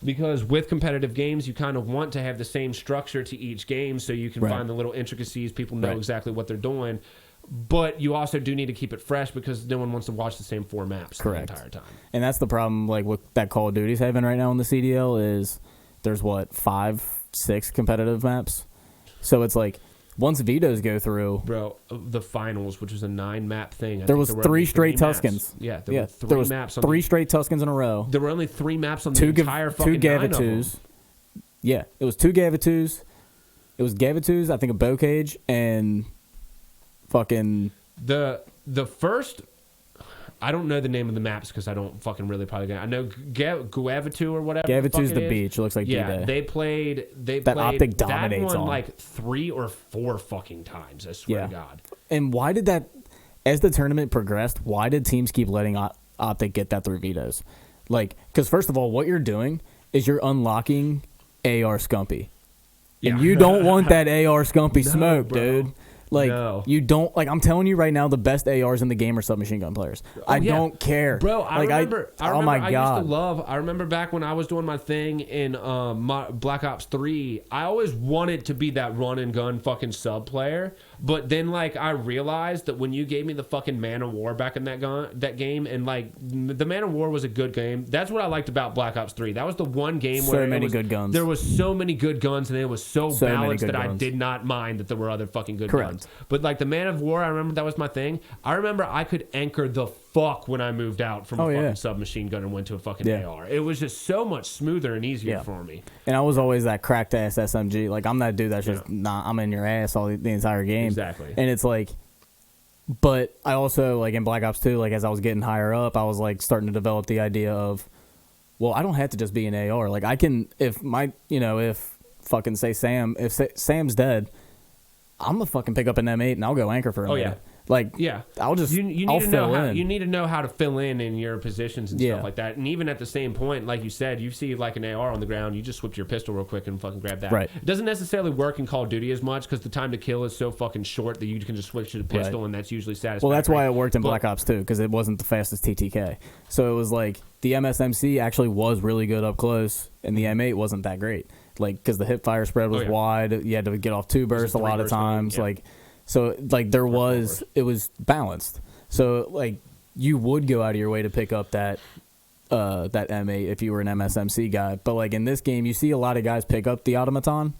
[SPEAKER 1] Because with competitive games, you kind of want to have the same structure to each game so you can find the little intricacies. People know exactly what they're doing. But you also do need to keep it fresh because no one wants to watch the same 4 maps the entire time.
[SPEAKER 2] And that's the problem like with that Call of Duty's having right now in the CDL is there's, 5, 6 competitive maps? So it's like... Once vetoes go through,
[SPEAKER 1] bro, the finals, which was a 9-map thing,
[SPEAKER 2] there was 3 straight Tuscans.
[SPEAKER 1] Yeah, there were 3 maps.
[SPEAKER 2] 3 straight Tuscans in a row.
[SPEAKER 1] There were only 3 maps on the entire fucking
[SPEAKER 2] 2
[SPEAKER 1] 9 of them.
[SPEAKER 2] Yeah, it was 2 Gavatus. It was Gavatus, I think a bow cage, and fucking
[SPEAKER 1] the first. I don't know the name of the maps because I don't fucking really probably get it. I know Guavatu or whatever.
[SPEAKER 2] Gavatu's the beach. It looks like
[SPEAKER 1] D-Day.
[SPEAKER 2] D-Day.
[SPEAKER 1] They played
[SPEAKER 2] that Optic dominates
[SPEAKER 1] that one
[SPEAKER 2] on.
[SPEAKER 1] like 3 or 4 fucking times. I swear to God.
[SPEAKER 2] And why did that? As the tournament progressed, why did teams keep letting Optic get that through vetoes? Like, because first of all, what you're doing is you're unlocking AR Scumpy, and you don't want that AR Scumpy smoke, bro. Dude. Like, you don't, like, I'm telling you right now, the best ARs in the game are submachine gun players. I don't care.
[SPEAKER 1] Bro, I remember,
[SPEAKER 2] oh my God.
[SPEAKER 1] I remember back when I was doing my thing in Black Ops 3, I always wanted to be that run and gun fucking sub player. But then, like, I realized that when you gave me the fucking Man of War back in that game, and, like, the Man of War was a good game. That's what I liked about Black Ops 3. That was the one game where
[SPEAKER 2] good guns.
[SPEAKER 1] There was so many good guns, and it was so balanced that I did not mind that there were other fucking good guns. But like the Man of War, I remember that was my thing. I remember I could anchor the fuck when I moved out from a fucking submachine gun and went to a fucking AR. It was just so much smoother and easier for me.
[SPEAKER 2] And I was always that cracked ass SMG. Like I'm that dude that's just I'm in your ass all the entire game.
[SPEAKER 1] Exactly.
[SPEAKER 2] And it's like, but I also like in Black Ops 2, like as I was getting higher up, I was like starting to develop the idea of, well, I don't have to just be an AR. Like I can, if fucking say if Sam's dead, I'm gonna fucking pick up an M8 and I'll go anchor for a minute. Like, I'll just I'll fill in.
[SPEAKER 1] You need to know how to fill in your positions and stuff like that. And even at the same point, like you said, you see like an AR on the ground, you just switch your pistol real quick and fucking grab that.
[SPEAKER 2] Right.
[SPEAKER 1] It doesn't necessarily work in Call of Duty as much because the time to kill is so fucking short that you can just switch to the pistol and that's usually satisfactory.
[SPEAKER 2] Well, that's why it worked in Black Ops 2 because it wasn't the fastest TTK. So it was like the MSMC actually was really good up close and the M8 wasn't that great. Like, because the hip fire spread was wide, you had to get off 2 bursts a lot of times. Like, so like it was balanced. So like you would go out of your way to pick up that M8 if you were an MSMC guy. But like in this game, you see a lot of guys pick up the automaton.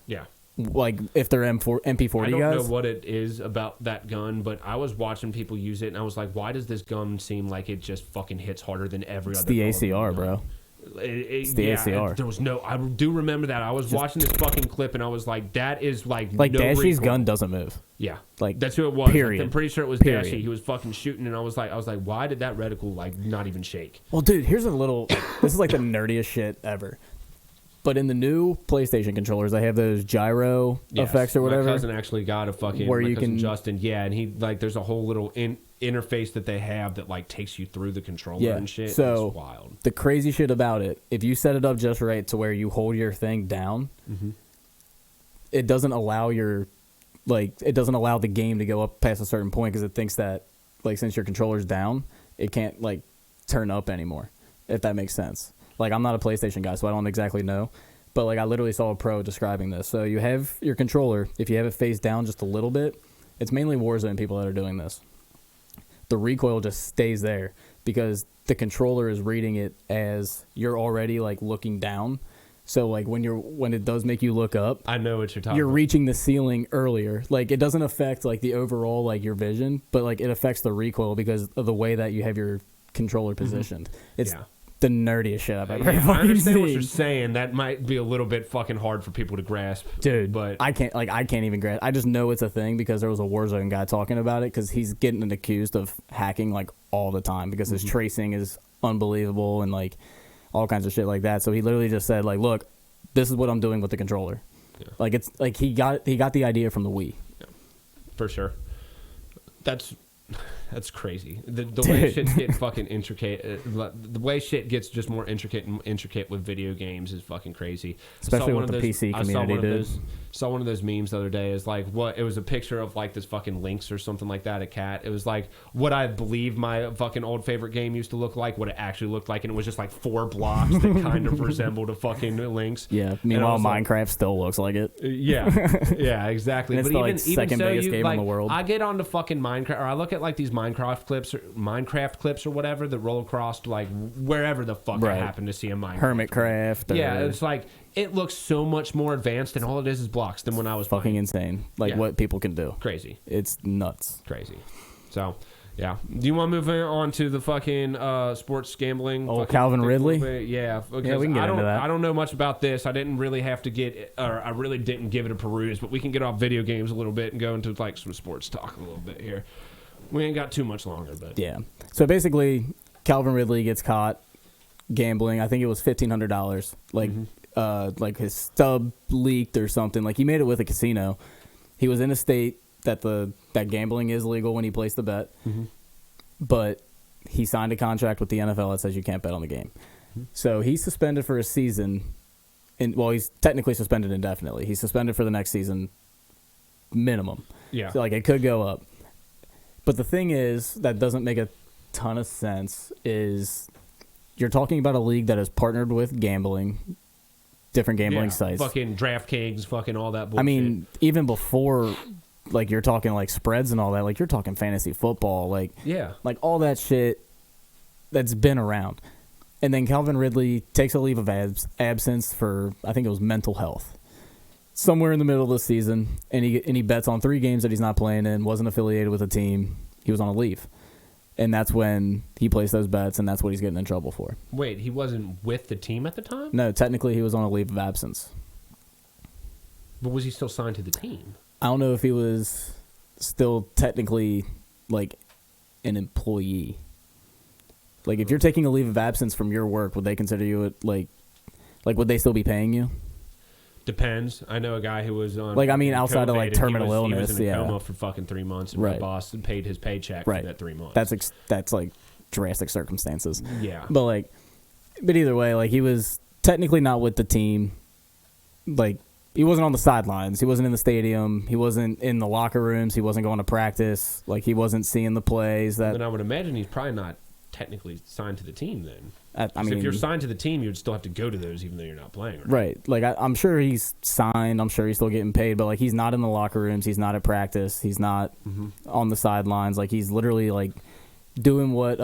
[SPEAKER 1] Yeah.
[SPEAKER 2] Like if they're MP40 guys.
[SPEAKER 1] I don't know what it is about that gun, but I was watching people use it and I was like, why does this gun seem like it just fucking hits harder than every other?
[SPEAKER 2] It's the ACR, bro. It's the ACR.
[SPEAKER 1] There was I do remember that. I was watching this fucking clip and I was like, that is like no
[SPEAKER 2] Dashy's
[SPEAKER 1] recoil.
[SPEAKER 2] Gun doesn't move.
[SPEAKER 1] Yeah,
[SPEAKER 2] like
[SPEAKER 1] that's who it was.
[SPEAKER 2] Period.
[SPEAKER 1] I'm pretty sure it was Dashy. He was fucking shooting, and I was like, why did that reticle like not even shake?
[SPEAKER 2] Well, dude, here's a little. This is like the nerdiest shit ever. But in the new PlayStation controllers, they have those gyro effects or whatever.
[SPEAKER 1] My cousin actually got a fucking
[SPEAKER 2] where you can
[SPEAKER 1] Justin, and he like there's a whole little interface that they have that like takes you through the controller and shit.
[SPEAKER 2] So
[SPEAKER 1] it's wild.
[SPEAKER 2] The crazy shit about it, if you set it up just right to where you hold your thing down, it doesn't allow it doesn't allow the game to go up past a certain point because it thinks that like since your controller's down, it can't like turn up anymore. If that makes sense. Like I'm not a PlayStation guy, so I don't exactly know. But like I literally saw a pro describing this. So you have your controller. If you have it face down just a little bit, it's mainly Warzone people that are doing this. The recoil just stays there because the controller is reading it as you're already like looking down. So like when it does make you look up,
[SPEAKER 1] I know what you're talking
[SPEAKER 2] you're
[SPEAKER 1] about.
[SPEAKER 2] reaching the ceiling earlier. Like it doesn't affect like the overall like your vision, but like it affects the recoil because of the way that you have your controller positioned. It's the nerdiest shit I've ever
[SPEAKER 1] I understand
[SPEAKER 2] seen.
[SPEAKER 1] what you're saying. That might be a little bit fucking hard for people to grasp,
[SPEAKER 2] dude.
[SPEAKER 1] But
[SPEAKER 2] I can't even grasp. I just know it's a thing because there was a Warzone guy talking about it because he's getting accused of hacking like all the time because his tracing is unbelievable and like all kinds of shit like that. So he literally just said like, look, this is what I'm doing with the controller. Yeah. Like it's like he got the idea from the Wii.
[SPEAKER 1] Yeah, for sure. That's crazy. The way shit's getting fucking intricate, the way shit gets just more intricate and intricate with video games is fucking crazy.
[SPEAKER 2] Especially with the PC community, dude.
[SPEAKER 1] Saw one of those memes the other day. Is like what it was a picture of like this fucking Lynx or something like that, a cat. It was like what I believe my fucking old favorite game used to look like, what it actually looked like, and it was just like 4 blocks that kind of resembled a fucking Lynx.
[SPEAKER 2] Yeah. Meanwhile, Minecraft still looks like it.
[SPEAKER 1] Yeah, exactly.
[SPEAKER 2] And it's
[SPEAKER 1] but
[SPEAKER 2] the second biggest game in the world.
[SPEAKER 1] I get onto fucking Minecraft, or I look at like these Minecraft clips or whatever that roll across like wherever the fuck I happen to see a Minecraft.
[SPEAKER 2] Hermitcraft.
[SPEAKER 1] Yeah, it's like it looks so much more advanced, and all it is blocks than when I was
[SPEAKER 2] fucking insane. Like what people can do.
[SPEAKER 1] Crazy.
[SPEAKER 2] It's nuts.
[SPEAKER 1] Crazy. So, yeah. Do you want to move on to the fucking sports gambling?
[SPEAKER 2] Oh, Calvin Ridley?
[SPEAKER 1] Yeah.
[SPEAKER 2] We can get into that.
[SPEAKER 1] I don't know much about this. I didn't really have to I really didn't give it a peruse, but we can get off video games a little bit and go into like some sports talk a little bit here. We ain't got too much longer, but
[SPEAKER 2] yeah. So basically, Calvin Ridley gets caught gambling. I think it was $1,500. Like his stub leaked or something. Like he made it with a casino. He was in a state that that gambling is legal when he placed the bet, but he signed a contract with the NFL that says you can't bet on the game. So he's suspended for a season. He's technically suspended indefinitely. He's suspended for the next season minimum.
[SPEAKER 1] Yeah.
[SPEAKER 2] So like it could go up. But the thing is that doesn't make a ton of sense is you're talking about a league that is partnered with gambling, different gambling sites.
[SPEAKER 1] Fucking DraftKings, fucking all that bullshit.
[SPEAKER 2] I mean, even before, like, you're talking, like, spreads and all that, like, you're talking fantasy football, like, like all that shit that's been around. And then Calvin Ridley takes a leave of absence for, I think it was mental health. Somewhere in the middle of the season, and he bets on 3 games that he's not playing in, wasn't affiliated with a team. He was on a leave. And that's when he placed those bets, and that's what he's getting in trouble for.
[SPEAKER 1] Wait, he wasn't with the team at the time?
[SPEAKER 2] No, technically he was on a leave of absence.
[SPEAKER 1] But was he still signed to the team?
[SPEAKER 2] I don't know if he was still technically, like, an employee. Like, if you're taking a leave of absence from your work, would they consider you, like would they still be paying you?
[SPEAKER 1] Depends. I know a guy who was on...
[SPEAKER 2] Like, I mean, outside of, like, terminal
[SPEAKER 1] He
[SPEAKER 2] illness,
[SPEAKER 1] was in a coma for fucking 3 months, and my boss paid his paycheck for that 3 months.
[SPEAKER 2] That's like, drastic circumstances.
[SPEAKER 1] Yeah.
[SPEAKER 2] But either way, like, he was technically not with the team. Like, he wasn't on the sidelines. He wasn't in the stadium. He wasn't in the locker rooms. He wasn't going to practice. Like, he wasn't seeing the plays.
[SPEAKER 1] Then I would imagine he's probably not technically signed to the team then.
[SPEAKER 2] I mean,
[SPEAKER 1] if you're signed to the team, you'd still have to go to those even though you're not playing.
[SPEAKER 2] Right. Like, I'm sure he's signed. I'm sure he's still getting paid. But, like, he's not in the locker rooms. He's not at practice. He's not on the sidelines. Like, he's literally, like, doing what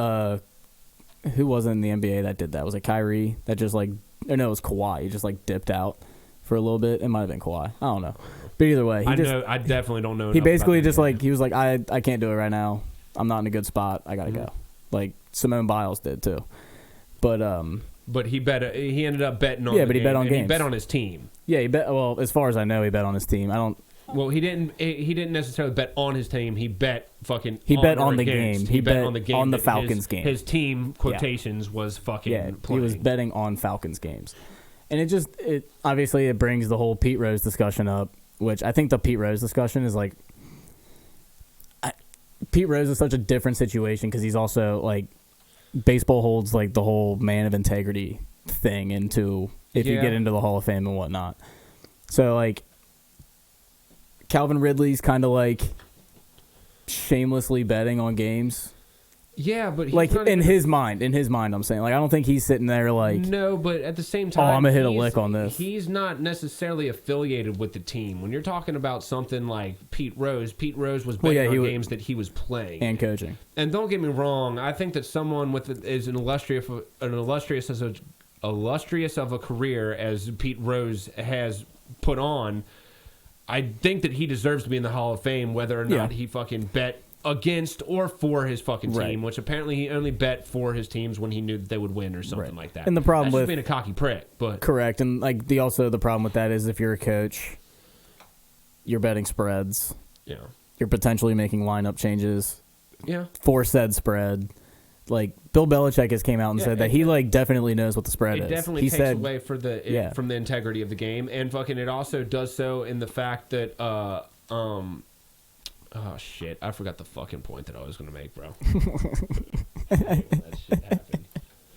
[SPEAKER 2] who was in the NBA that did that? Was it Kyrie that just, like, or no, it was Kawhi. He just, like, dipped out for a little bit. It might have been Kawhi. I don't know. But either way.
[SPEAKER 1] I definitely don't know.
[SPEAKER 2] He basically just, like, he was like, I can't do it right now. I'm not in a good spot. I got to go. Like, Simone Biles did, too.
[SPEAKER 1] But he bet. He ended up betting on.
[SPEAKER 2] Yeah, but he bet on games.
[SPEAKER 1] He bet on his team.
[SPEAKER 2] Yeah, he bet. Well, as far as I know, he bet on his team. I don't.
[SPEAKER 1] Well, he didn't. He didn't necessarily bet on his team. He bet fucking.
[SPEAKER 2] He bet on the
[SPEAKER 1] against.
[SPEAKER 2] game.
[SPEAKER 1] He bet on the game.
[SPEAKER 2] On the Falcons game.
[SPEAKER 1] His team quotations was fucking.
[SPEAKER 2] Yeah,
[SPEAKER 1] playing.
[SPEAKER 2] He was betting on Falcons games, and it obviously it brings the whole Pete Rose discussion up, which I think the Pete Rose discussion is like. Pete Rose is such a different situation because he's also like. Baseball holds like the whole man of integrity thing into if you get into the Hall of Fame and whatnot. So like Calvin Ridley's kind of like shamelessly betting on games.
[SPEAKER 1] Yeah, but he's
[SPEAKER 2] like
[SPEAKER 1] not
[SPEAKER 2] in
[SPEAKER 1] even,
[SPEAKER 2] his mind, I'm saying, like, I don't think he's sitting there like,
[SPEAKER 1] no, but at the same time,
[SPEAKER 2] I'm gonna hit a lick on this.
[SPEAKER 1] He's not necessarily affiliated with the team. When you're talking about something like Pete Rose was betting on games that he was playing
[SPEAKER 2] and coaching. And
[SPEAKER 1] don't get me wrong, I think that someone with is an illustrious of a career as Pete Rose has put on, I think that he deserves to be in the Hall of Fame, whether or not he fucking bet against or for his fucking team, which apparently he only bet for his teams when he knew that they would win or something like that.
[SPEAKER 2] And the problem
[SPEAKER 1] That's
[SPEAKER 2] with
[SPEAKER 1] just being a cocky prick, but
[SPEAKER 2] correct. And like the problem with that is if you're a coach, you're betting spreads.
[SPEAKER 1] Yeah,
[SPEAKER 2] you're potentially making lineup changes.
[SPEAKER 1] Yeah,
[SPEAKER 2] for said spread. Like Bill Belichick has came out and said that he like definitely knows what the spread is.
[SPEAKER 1] It definitely takes away from the integrity of the game, and fucking it also does so in the fact that oh shit, I forgot the fucking point that I was gonna make, bro. That shit happened.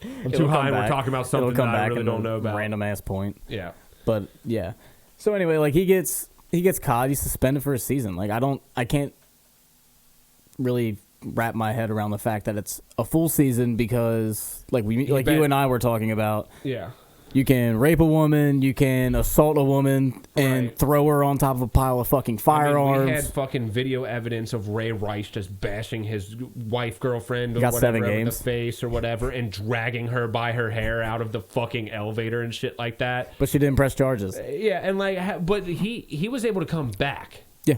[SPEAKER 1] I'm too high and we're talking about something that I really don't know about.
[SPEAKER 2] Random ass point.
[SPEAKER 1] Yeah.
[SPEAKER 2] But yeah. So anyway, like he gets caught, he's suspended for a season. Like I can't really wrap my head around the fact that it's a full season because like you and I were talking about.
[SPEAKER 1] Yeah.
[SPEAKER 2] You can rape a woman, you can assault a woman, and throw her on top of a pile of fucking firearms.
[SPEAKER 1] I mean, we had fucking video evidence of Ray Rice just bashing his wife, girlfriend, or whatever, in the face or whatever, and dragging her by her hair out of the fucking elevator and shit like that.
[SPEAKER 2] But she didn't press charges.
[SPEAKER 1] Yeah, and like, but he was able to come back.
[SPEAKER 2] Yeah.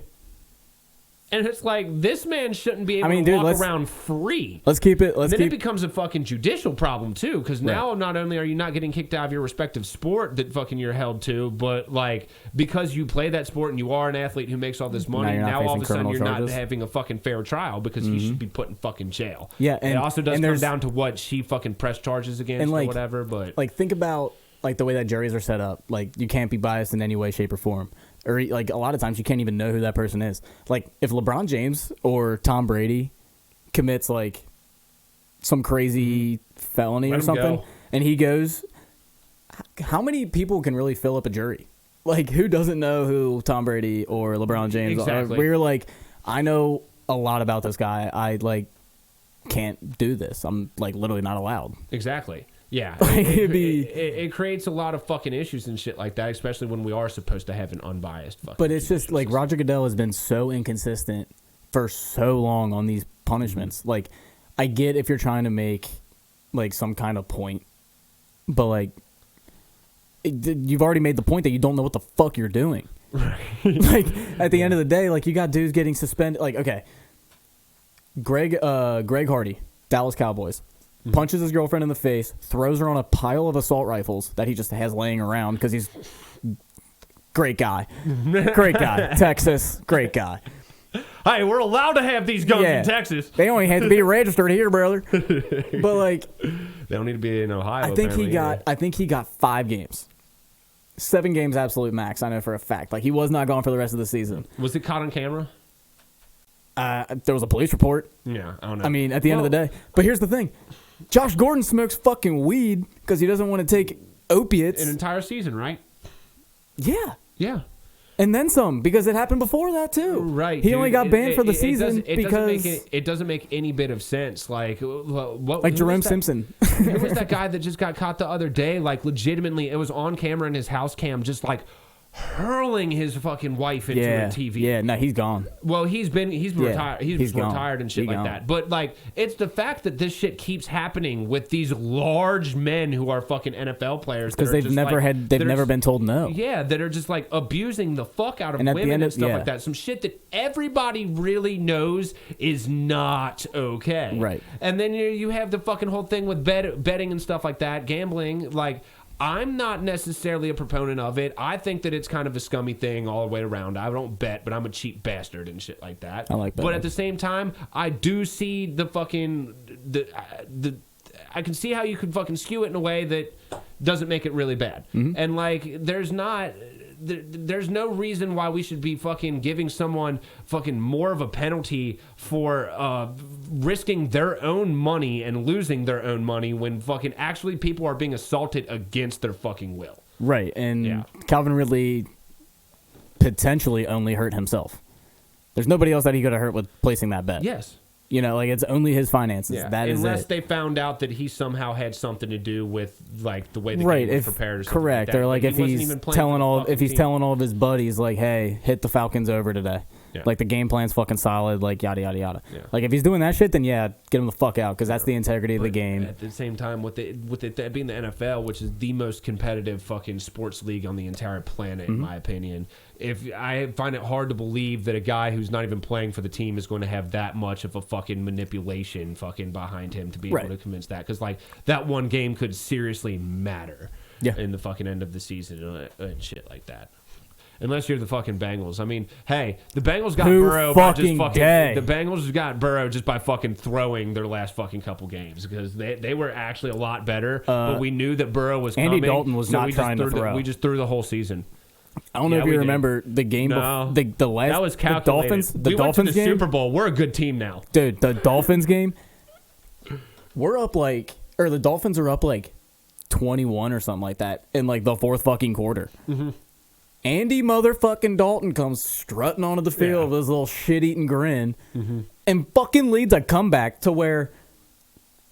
[SPEAKER 1] And it's like, this man shouldn't be able to walk around free.
[SPEAKER 2] Let's keep it.
[SPEAKER 1] Then it becomes a fucking judicial problem, too, because now not only are you not getting kicked out of your respective sport that fucking you're held to, but, like, because you play that sport and you are an athlete who makes all this money, now all of a sudden you're not having a fucking fair trial because he should be put in fucking jail.
[SPEAKER 2] Yeah,
[SPEAKER 1] and it also does come down to what she fucking pressed charges against or whatever, but...
[SPEAKER 2] Like, think about, like, the way that juries are set up. Like, you can't be biased in any way, shape, or form. Or, like, a lot of times you can't even know who that person is. Like, if LeBron James or Tom Brady commits, like, some crazy felony or something, and he goes, how many people can really fill up a jury? Like, who doesn't know who Tom Brady or LeBron James are? We're like, I know a lot about this guy. I, like, can't do this. I'm, like, literally not allowed.
[SPEAKER 1] Exactly. Yeah, it creates a lot of fucking issues and shit like that, especially when we are supposed to have an unbiased fucking.
[SPEAKER 2] But it's just like Roger Goodell has been so inconsistent for so long on these punishments. Mm-hmm. Like, I get if you're trying to make like some kind of point, but like you've already made the point that you don't know what the fuck you're doing. Right. Like at the end of the day, like you got dudes getting suspended. Like okay, Greg Hardy, Dallas Cowboys. Punches his girlfriend in the face, throws her on a pile of assault rifles that he just has laying around because he's great guy. Great guy. Texas, great guy.
[SPEAKER 1] Hey, we're allowed to have these guns in Texas.
[SPEAKER 2] They only have to be registered here, brother. But like
[SPEAKER 1] they don't need to be in Ohio.
[SPEAKER 2] I think he got 5 games. 7 games absolute max, I know for a fact. Like he was not gone for the rest of the season.
[SPEAKER 1] Was it caught on camera?
[SPEAKER 2] There was a police report.
[SPEAKER 1] Yeah, I don't know.
[SPEAKER 2] I mean, at the end of the day. But here's the thing. Josh Gordon smokes fucking weed because he doesn't want to take opiates.
[SPEAKER 1] An entire season, right?
[SPEAKER 2] Yeah.
[SPEAKER 1] Yeah.
[SPEAKER 2] And then some, because it happened before that, too.
[SPEAKER 1] Right.
[SPEAKER 2] He only got banned for the season because...
[SPEAKER 1] It doesn't make any bit of sense. Like,
[SPEAKER 2] like Jerome Simpson.
[SPEAKER 1] Who was that guy that just got caught the other day? Like, legitimately, it was on camera in his house cam, just like... hurling his fucking wife into a TV.
[SPEAKER 2] Yeah, no, he's gone.
[SPEAKER 1] Well, he's retired. He's retired and shit like
[SPEAKER 2] gone.
[SPEAKER 1] that. But like, it's the fact that this shit keeps happening with these large men who are fucking NFL players
[SPEAKER 2] because they've never been told no.
[SPEAKER 1] Yeah, that are just like abusing the fuck out of women and stuff like that. Some shit that everybody really knows is not okay.
[SPEAKER 2] Right.
[SPEAKER 1] And then you have the fucking whole thing with betting and stuff like that, gambling, like. I'm not necessarily a proponent of it. I think that it's kind of a scummy thing all the way around. I don't bet, but I'm a cheap bastard and shit like that.
[SPEAKER 2] I like betting.
[SPEAKER 1] But at the same time, I do see the fucking I can see how you could fucking skew it in a way that doesn't make it really bad. Mm-hmm. And like, there's no reason why we should be fucking giving someone fucking more of a penalty for risking their own money and losing their own money when fucking actually people are being assaulted against their fucking will.
[SPEAKER 2] Right. And Calvin Ridley potentially only hurt himself. There's nobody else that he could have hurt with placing that bet.
[SPEAKER 1] Yes.
[SPEAKER 2] You know, like, it's only his finances.
[SPEAKER 1] Yeah.
[SPEAKER 2] That is
[SPEAKER 1] Unless
[SPEAKER 2] it.
[SPEAKER 1] they found out that he somehow had something to do with, like, the way the game was prepared or something
[SPEAKER 2] correct.
[SPEAKER 1] like that.
[SPEAKER 2] Or, like, if he's telling all of his buddies, like, hey, hit the Falcons over today.
[SPEAKER 1] Yeah.
[SPEAKER 2] Like, the game plan's fucking solid, like, yada, yada, yada.
[SPEAKER 1] Yeah.
[SPEAKER 2] Like, if he's doing that shit, then, yeah, get him the fuck out, because that's the integrity of the game.
[SPEAKER 1] At the same time, with it being the NFL, which is the most competitive fucking sports league on the entire planet, in my opinion, if I find it hard to believe that a guy who's not even playing for the team is going to have that much of a fucking manipulation fucking behind him to be able to convince that. Because, like, that one game could seriously matter in the fucking end of the season and shit like that. Unless you're the fucking Bengals. I mean, hey, the Bengals got Burrow by just fucking. The Bengals got Burrow just by fucking throwing their last fucking couple games because they were actually a lot better. But we knew that Burrow was coming.
[SPEAKER 2] Andy Dalton was not trying to throw.
[SPEAKER 1] We just threw the whole season.
[SPEAKER 2] I don't know if you remember the game.
[SPEAKER 1] No,
[SPEAKER 2] the last
[SPEAKER 1] that was calculated.
[SPEAKER 2] The Dolphins. The
[SPEAKER 1] we
[SPEAKER 2] Dolphins
[SPEAKER 1] went to the
[SPEAKER 2] game.
[SPEAKER 1] Super Bowl. We're a good team now,
[SPEAKER 2] dude. The Dolphins game. We're up the Dolphins are up like 21 or something like that in like the fourth fucking quarter. Mm-hmm. Andy motherfucking Dalton comes strutting onto the field with his little shit-eating grin and fucking leads a comeback to where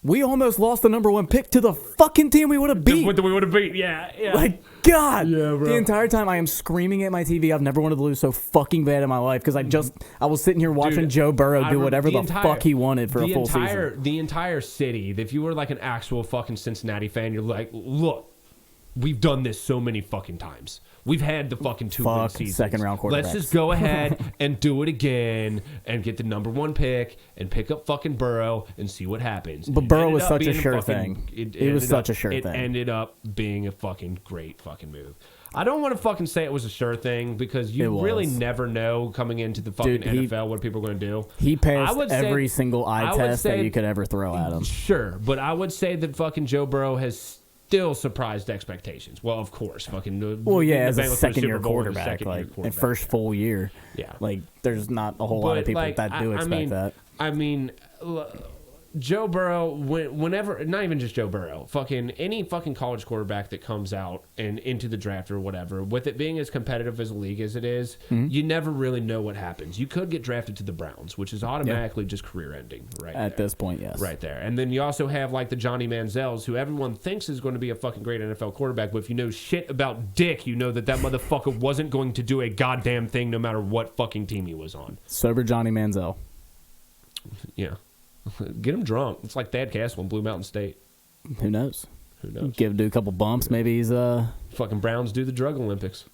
[SPEAKER 2] we almost lost the number 1 pick to the fucking team we would have beat.
[SPEAKER 1] We would have beat, yeah.
[SPEAKER 2] Like, God.
[SPEAKER 1] Yeah, bro.
[SPEAKER 2] The entire time I am screaming at my TV. I've never wanted to lose so fucking bad in my life because I was sitting here watching Joe Burrow do whatever the fuck he wanted for a full season.
[SPEAKER 1] The entire city, if you were like an actual fucking Cincinnati fan, you're like, look, we've done this so many fucking times. We've had the fucking 2-win seasons.
[SPEAKER 2] Second round quarterbacks.
[SPEAKER 1] Let's just go ahead and do it again and get the number 1 pick and pick up fucking Burrow and see what happens.
[SPEAKER 2] But Burrow was such a sure thing. It was such a sure thing.
[SPEAKER 1] It ended up being a fucking great fucking move. I don't want to fucking say it was a sure thing because you really never know coming into the fucking NFL what people are going to do.
[SPEAKER 2] He passed every single eye test that you could ever throw at him.
[SPEAKER 1] Sure, but I would say that fucking Joe Burrow has still surprised expectations. Well, of course, fucking.
[SPEAKER 2] Well, yeah, as a second-year quarterback, and first full year.
[SPEAKER 1] Yeah,
[SPEAKER 2] like there's not a whole lot of people that do expect that.
[SPEAKER 1] I mean, Joe Burrow, whenever, not even just Joe Burrow, fucking any fucking college quarterback that comes out and into the draft or whatever, with it being as competitive as a league as it is, you never really know what happens. You could get drafted to the Browns, which is automatically just career ending, right?
[SPEAKER 2] At this point, yes.
[SPEAKER 1] Right there. And then you also have like the Johnny Manziels, who everyone thinks is going to be a fucking great NFL quarterback, but if you know shit about Dick, you know that motherfucker wasn't going to do a goddamn thing no matter what fucking team he was on.
[SPEAKER 2] Sober Johnny Manziel.
[SPEAKER 1] Yeah. Get him drunk. It's like Thad Castle in Blue Mountain State.
[SPEAKER 2] Who knows?
[SPEAKER 1] Who knows?
[SPEAKER 2] Do a couple bumps. Maybe he's
[SPEAKER 1] fucking Browns do the drug Olympics.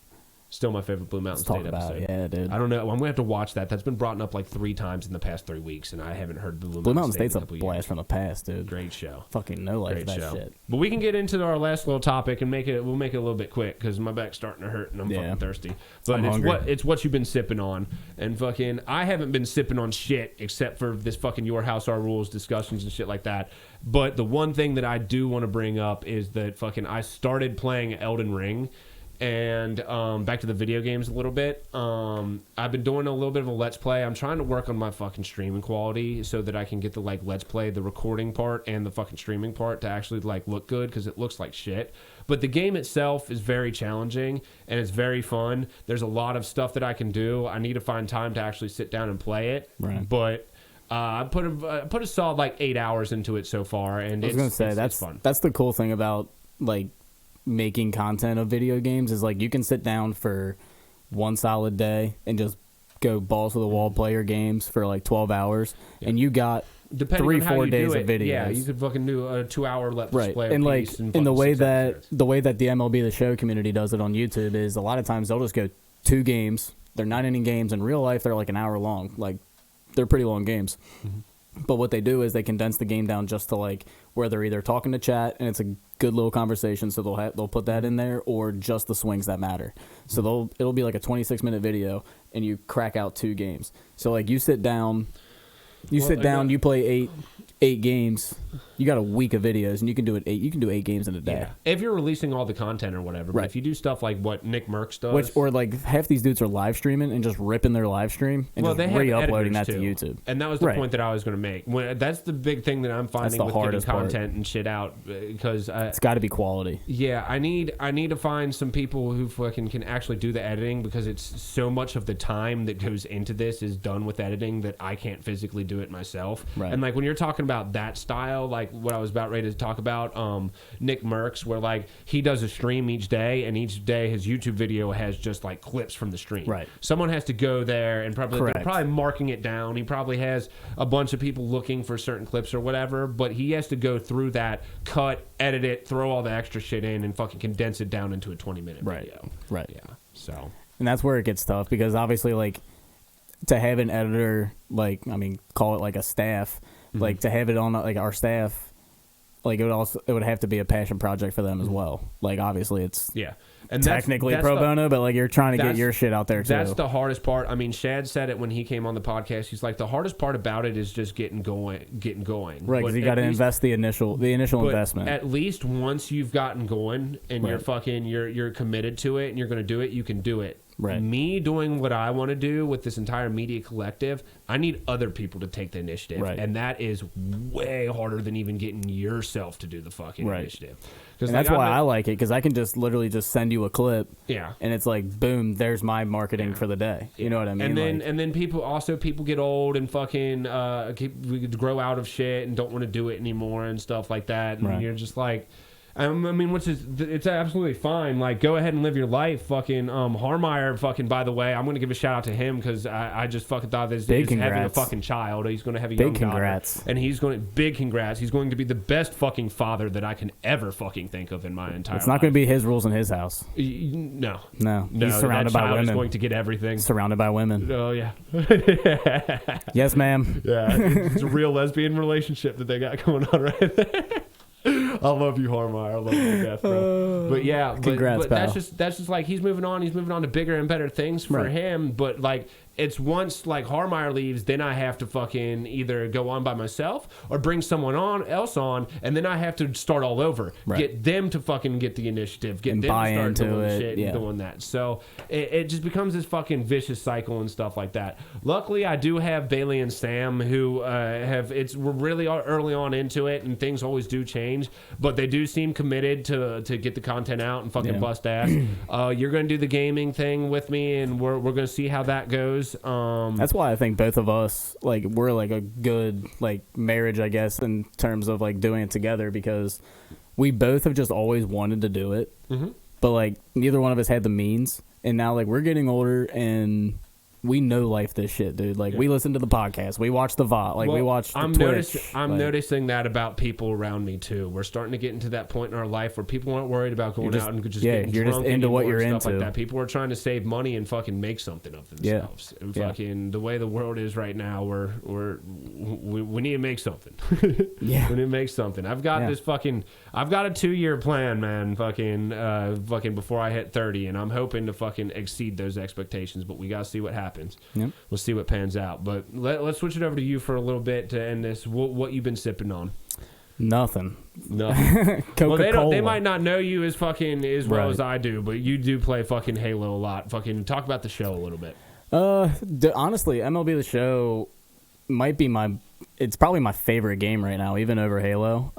[SPEAKER 1] Still my favorite Blue Mountain State episode.
[SPEAKER 2] Yeah, dude.
[SPEAKER 1] I don't know. I'm gonna have to watch that. That's been brought up like 3 times in the past 3 weeks, and I haven't heard Blue Mountain
[SPEAKER 2] State's a
[SPEAKER 1] blast
[SPEAKER 2] years. From the past, dude.
[SPEAKER 1] Great show.
[SPEAKER 2] Fucking no life that
[SPEAKER 1] show.
[SPEAKER 2] Shit.
[SPEAKER 1] But we can get into our last little topic and we'll make it a little bit quick because my back's starting to hurt and I'm fucking thirsty. But it's what you've been sipping on, and fucking I haven't been sipping on shit except for this fucking Your House Our Rules discussions and shit like that. But the one thing that I do want to bring up is that fucking I started playing Elden Ring. And back to the video games a little bit. I've been doing a little bit of a Let's Play. I'm trying to work on my fucking streaming quality so that I can get the like Let's Play, the recording part, and the fucking streaming part to actually like look good because it looks like shit. But the game itself is very challenging and it's very fun. There's a lot of stuff that I can do. I need to find time to actually sit down and play it.
[SPEAKER 2] Right.
[SPEAKER 1] But I put a solid like 8 hours into it so far, and it's fun.
[SPEAKER 2] That's the cool thing about like making content of video games is like you can sit down for one solid day and just go balls to the wall play your games for like 12 hours and you got
[SPEAKER 1] depending
[SPEAKER 2] 3-4 days of videos.
[SPEAKER 1] Yeah, you could fucking do a 2-hour Let's Play
[SPEAKER 2] and like
[SPEAKER 1] piece in
[SPEAKER 2] the way that
[SPEAKER 1] episodes.
[SPEAKER 2] the way that the MLB The Show community does it on YouTube is a lot of times they'll just go 2 games. They're 9-inning games. In real life, they're like an hour long. Like they're pretty long games. Mm-hmm. But what they do is they condense the game down just to like where they're either talking to chat and it's a good little conversation, so they'll put that in there, or just the swings that matter. So it'll be like a 26-minute video and you crack out 2 games. So like you sit down, you play 8 games, you got a week of videos, and you can do 8 games in a day.
[SPEAKER 1] Yeah. If you're releasing all the content or whatever, but if you do stuff like what Nick Merckx does,
[SPEAKER 2] or like half these dudes are live streaming and just ripping their live stream and just re-uploading that to YouTube.
[SPEAKER 1] And that was the point that I was going to make. That's the big thing that I'm finding with getting content and shit out, because
[SPEAKER 2] it's got to be quality.
[SPEAKER 1] Yeah, I need to find some people who fucking can actually do the editing, because it's so much of the time that goes into this is done with editing that I can't physically do it myself.
[SPEAKER 2] Right.
[SPEAKER 1] And like when you're talking about that style, like what I was about ready to talk about, Nick Merckx, where like he does a stream each day, and each day his YouTube video has just like clips from the stream.
[SPEAKER 2] Right.
[SPEAKER 1] Someone has to go there and they're probably marking it down. He probably has a bunch of people looking for certain clips or whatever, but he has to go through that, cut, edit it, throw all the extra shit in, and fucking condense it down into a 20-minute video.
[SPEAKER 2] Right.
[SPEAKER 1] Yeah. So.
[SPEAKER 2] And that's where it gets tough, because obviously, like, to have an editor, like, I mean, call it like a staff, like to have it on like our staff, like it would have to be a passion project for them as well. Like, obviously it's
[SPEAKER 1] and
[SPEAKER 2] technically pro bono, but like you're trying to get your shit out there too.
[SPEAKER 1] That's the hardest part. I mean, Shad said it when he came on the podcast. He's like, the hardest part about it is just getting going. Right, because you got to invest the initial investment. At least once you've gotten going and you're committed to it and you're going to do it, you can do it.
[SPEAKER 2] Right.
[SPEAKER 1] Me doing what I want to do with this entire media collective, I need other people to take the initiative.
[SPEAKER 2] Right.
[SPEAKER 1] And that is way harder than even getting yourself to do the fucking initiative.
[SPEAKER 2] And that's why I like it, because I can just literally just send you a clip.
[SPEAKER 1] Yeah.
[SPEAKER 2] And it's like, boom, there's my marketing for the day. You know what I mean?
[SPEAKER 1] And then people get old and fucking we grow out of shit and don't want to do it anymore and stuff like that. And you're just like, I mean, it's absolutely fine. Like, go ahead and live your life. Fucking Harmeyer, fucking, by the way, I'm going to give a shout out to him, because I just fucking thought he's having a fucking child. He's going to have a young
[SPEAKER 2] congrats.
[SPEAKER 1] daughter. And big congrats. He's going to be the best fucking father that I can ever fucking think of in my entire life.
[SPEAKER 2] It's not going to be his rules in his house.
[SPEAKER 1] No.
[SPEAKER 2] He's surrounded by women.
[SPEAKER 1] He's going to get everything.
[SPEAKER 2] Surrounded by women.
[SPEAKER 1] Oh, yeah.
[SPEAKER 2] Yes, ma'am.
[SPEAKER 1] Yeah. It's a real lesbian relationship that they got going on right there. I love you, Harmeyer. I love you to death, bro. But yeah,
[SPEAKER 2] congrats,
[SPEAKER 1] but that's just like he's moving on. He's moving on to bigger and better things for him. But like, it's once like Harmeyer leaves, then I have to fucking either go on by myself or bring someone else on, and then I have to start all over. Get them to fucking get the initiative, get
[SPEAKER 2] and
[SPEAKER 1] them to start doing
[SPEAKER 2] it.
[SPEAKER 1] shit and doing that. So it just becomes this fucking vicious cycle and stuff like that. Luckily, I do have Bailey and Sam who we're really early on into it, and things always do change, but they do seem committed to get the content out and fucking bust ass. You're going to do the gaming thing with me, and we're going to see how that goes.
[SPEAKER 2] That's why I think both of us, like, we're like a good like marriage, I guess, in terms of like doing it together, because we both have just always wanted to do it, but like neither one of us had the means, and now like we're getting older and we know life this shit, dude. Like, we listen to the podcast, we watch the VOD, like, we watch the Twitch.
[SPEAKER 1] I'm noticing that about people around me too. We're starting to get into that point in our life where people aren't worried about going out and just getting
[SPEAKER 2] you're
[SPEAKER 1] drunk
[SPEAKER 2] just into what you're
[SPEAKER 1] and
[SPEAKER 2] into.
[SPEAKER 1] Stuff like that. People are trying to save money and fucking make something of themselves. And fucking the way the world is right now, we need to make something. We need to make something. I've got this fucking. I've got a 2-year plan, man. Fucking before I hit 30, and I'm hoping to fucking exceed those expectations. But we gotta see what happens.
[SPEAKER 2] Yep.
[SPEAKER 1] We'll see what pans out. But let's switch it over to you for a little bit to end this. What you been sipping on?
[SPEAKER 2] Nothing.
[SPEAKER 1] Coca-Cola. Well, they might not know you as well as I do, but you do play fucking Halo a lot. Fucking talk about the show a little bit.
[SPEAKER 2] Honestly, MLB The Show might be it's probably my favorite game right now, even over Halo.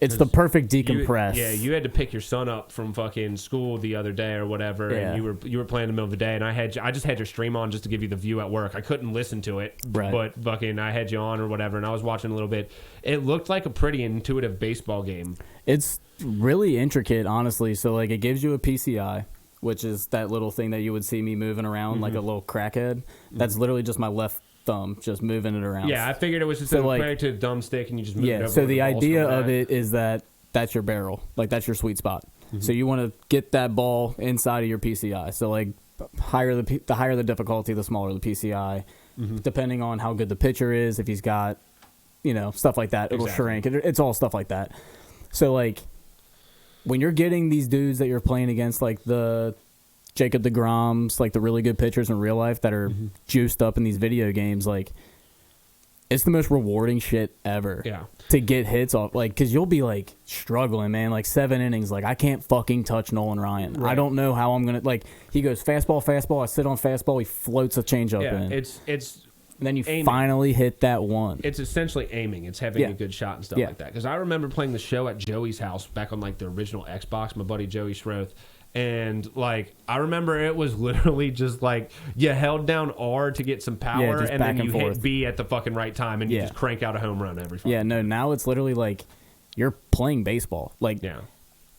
[SPEAKER 2] It's the perfect decompress.
[SPEAKER 1] You had to pick your son up from fucking school the other day or whatever, and you were playing in the middle of the day, and I just had your stream on just to give you the view at work. I couldn't listen to it, but fucking I had you on or whatever, and I was watching a little bit. It looked like a pretty intuitive baseball game.
[SPEAKER 2] It's really intricate, honestly. So like, it gives you a PCI, which is that little thing that you would see me moving around like a little crackhead. That's literally just my left thumb just moving it around.
[SPEAKER 1] Yeah, I figured it was just compared to a thumbstick and you just move it over.
[SPEAKER 2] So the idea of it is that's your barrel. Like, that's your sweet spot. So you want to get that ball inside of your PCI. So like, the higher the difficulty, the smaller the PCI. Depending on how good the pitcher is, if he's got, stuff like that, it'll shrink. It's all stuff like that. So like, when you're getting these dudes that you're playing against, like the Jacob deGroms, like the really good pitchers in real life that are juiced up in these video games, like, It's the most rewarding shit ever.
[SPEAKER 1] Yeah.
[SPEAKER 2] To get hits off, like, because you'll be, like, struggling, man. Like, 7 innings, like, I can't fucking touch Nolan Ryan.
[SPEAKER 1] Right.
[SPEAKER 2] I don't know how I'm going to, like, he goes fastball. I sit on fastball. He floats a changeup in.
[SPEAKER 1] It's
[SPEAKER 2] and then you
[SPEAKER 1] aiming.
[SPEAKER 2] finally hit that one.
[SPEAKER 1] It's essentially aiming. It's having a good shot and stuff like that. Because I remember playing the show at Joey's house back on, like, the original Xbox, my buddy Joey Schroth. And, like, I remember it was literally just, like, you held down R to get some power, and then you hit B at the fucking right time, and you just crank out a home run every fucking time.
[SPEAKER 2] No, now it's literally, like, you're playing baseball. Like,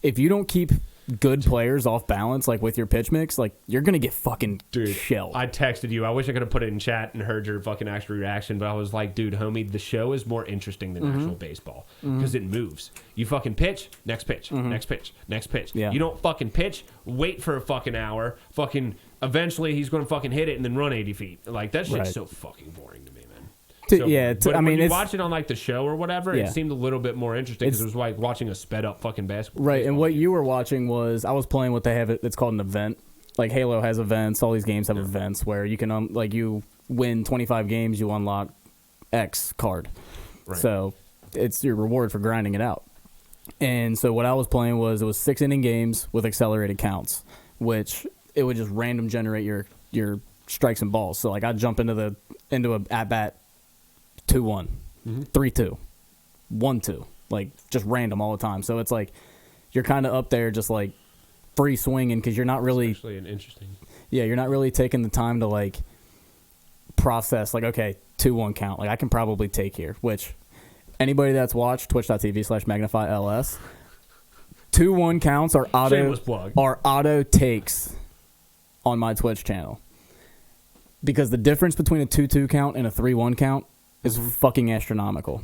[SPEAKER 2] if you don't keep good players off balance, like, with your pitch mix, like, you're going to get fucking shelled.
[SPEAKER 1] I texted you. I wish I could have put it in chat and heard your fucking actual reaction, but I was like, dude, homie, the show is more interesting than actual baseball because it moves. You fucking pitch, next pitch, next pitch, next pitch.
[SPEAKER 2] Yeah.
[SPEAKER 1] You don't fucking pitch, wait for a fucking hour, fucking eventually he's going to fucking hit it and then run 80 feet. Like, that shit's so fucking boring to me, man. But when you watch it on like the show or whatever, it seemed a little bit more interesting because it was like watching a sped up fucking basketball.
[SPEAKER 2] Right, and what you were watching was I was playing what they have. It's called an event. Like Halo has events. All these games have events where you can like you win 25 games, you unlock X card. Right. So it's your reward for grinding it out. And so what I was playing was it was 6-inning games with accelerated counts, which it would just random generate your strikes and balls. So like I'd jump into a at bat. 2-1, 3-2, 1-2, like just random all the time. So it's like you're kind of up there just like free swinging because you're not really.
[SPEAKER 1] It's actually an interesting. Yeah,
[SPEAKER 2] you're not really taking the time to like process like, okay, 2-1 count. Like I can probably take here, which anybody that's watched twitch.tv/magnifyls, 2-1 counts are auto takes on my Twitch channel. Because the difference between a 2-2 count and a 3-1 count is fucking astronomical.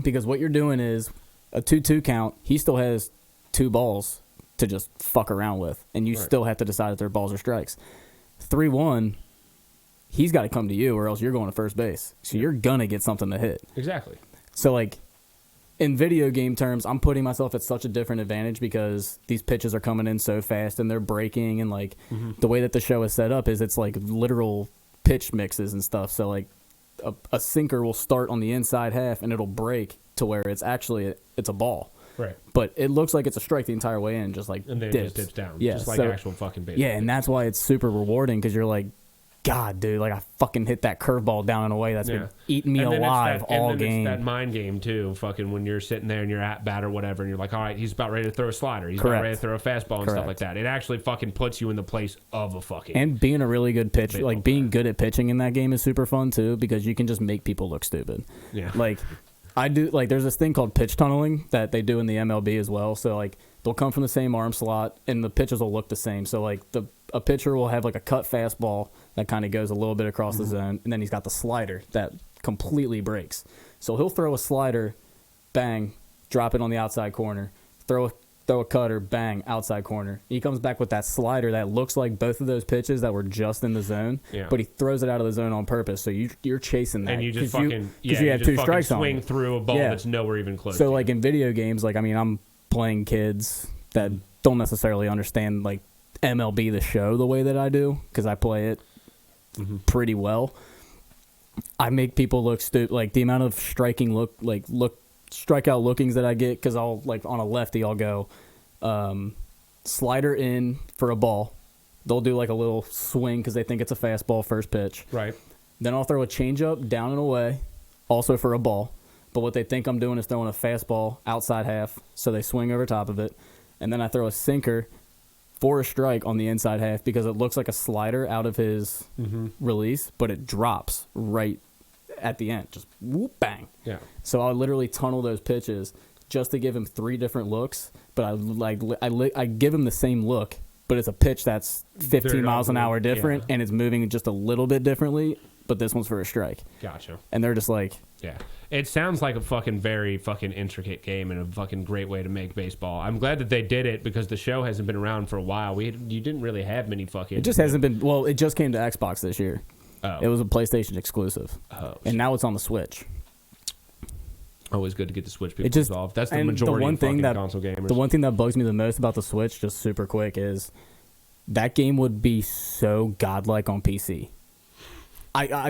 [SPEAKER 2] Because what you're doing is a 2-2 count, he still has 2 balls to just fuck around with, and you still have to decide if they're balls or strikes. 3-1, he's got to come to you or else you're going to first base. So you're going to get something to hit.
[SPEAKER 1] Exactly.
[SPEAKER 2] So, like, in video game terms, I'm putting myself at such a different advantage because these pitches are coming in so fast and they're breaking, and, like, the way that the show is set up is it's, like, literal pitch mixes and stuff. So, like, a sinker will start on the inside half and it'll break to where it's actually it's a ball.
[SPEAKER 1] Right.
[SPEAKER 2] But it looks like it's a strike the entire way in, just like
[SPEAKER 1] and then
[SPEAKER 2] dips.
[SPEAKER 1] It just dips down.
[SPEAKER 2] Yeah,
[SPEAKER 1] just like actual fucking baseball.
[SPEAKER 2] Yeah, and that's why it's super rewarding because you're like, God, dude, like I fucking hit that curveball down in a way that's been eating me alive all game.
[SPEAKER 1] It's that mind game too, fucking when you're sitting there and you're at bat or whatever, and you're like, all right, he's about ready to throw a slider, he's about ready to throw a fastball and stuff like that. It actually fucking puts you in the place of a fucking.
[SPEAKER 2] And being a really good pitcher, like being good at pitching in that game is super fun too because you can just make people look stupid.
[SPEAKER 1] Yeah.
[SPEAKER 2] Like I do, like there's this thing called pitch tunneling that they do in the MLB as well. So like they'll come from the same arm slot and the pitches will look the same. So like a pitcher will have like a cut fastball that kind of goes a little bit across the zone, and then he's got the slider that completely breaks. So he'll throw a slider, bang, drop it on the outside corner, throw a cutter, bang, outside corner. He comes back with that slider that looks like both of those pitches that were just in the zone, but he throws it out of the zone on purpose. So you're chasing that.
[SPEAKER 1] And you just fucking
[SPEAKER 2] you have 2 strikes on
[SPEAKER 1] swing through a ball that's nowhere even close.
[SPEAKER 2] So like in video games, like I mean, I'm playing kids that don't necessarily understand like MLB the show the way that I do because I play it pretty well. I make people look stupid. Like the amount of strikeout lookings that I get because I'll like on a lefty I'll go slider in for a ball. They'll do like a little swing because they think it's a fastball first pitch.
[SPEAKER 1] Right.
[SPEAKER 2] Then I'll throw a changeup down and away, also for a ball. But what they think I'm doing is throwing a fastball outside half, so they swing over top of it. And then I throw a sinker for a strike on the inside half because it looks like a slider out of his release, but it drops right at the end. Just whoop, bang.
[SPEAKER 1] Yeah.
[SPEAKER 2] So I'll literally tunnel those pitches just to give him 3 different looks, but I give him the same look, but it's a pitch that's 15 miles an hour different, and it's moving just a little bit differently, but this one's for a strike.
[SPEAKER 1] Gotcha.
[SPEAKER 2] And they're just like...
[SPEAKER 1] Yeah. It sounds like a fucking very fucking intricate game and a fucking great way to make baseball. I'm glad that they did it because the show hasn't been around for a while. You didn't really have many fucking...
[SPEAKER 2] It just hasn't been... Well, it just came to Xbox this year.
[SPEAKER 1] Oh.
[SPEAKER 2] It was a PlayStation exclusive.
[SPEAKER 1] Oh.
[SPEAKER 2] And now it's on the Switch.
[SPEAKER 1] Always good to get the Switch people involved. That's the majority of fucking console gamers.
[SPEAKER 2] The one thing that bugs me the most about the Switch, just super quick, is that game would be so godlike on PC.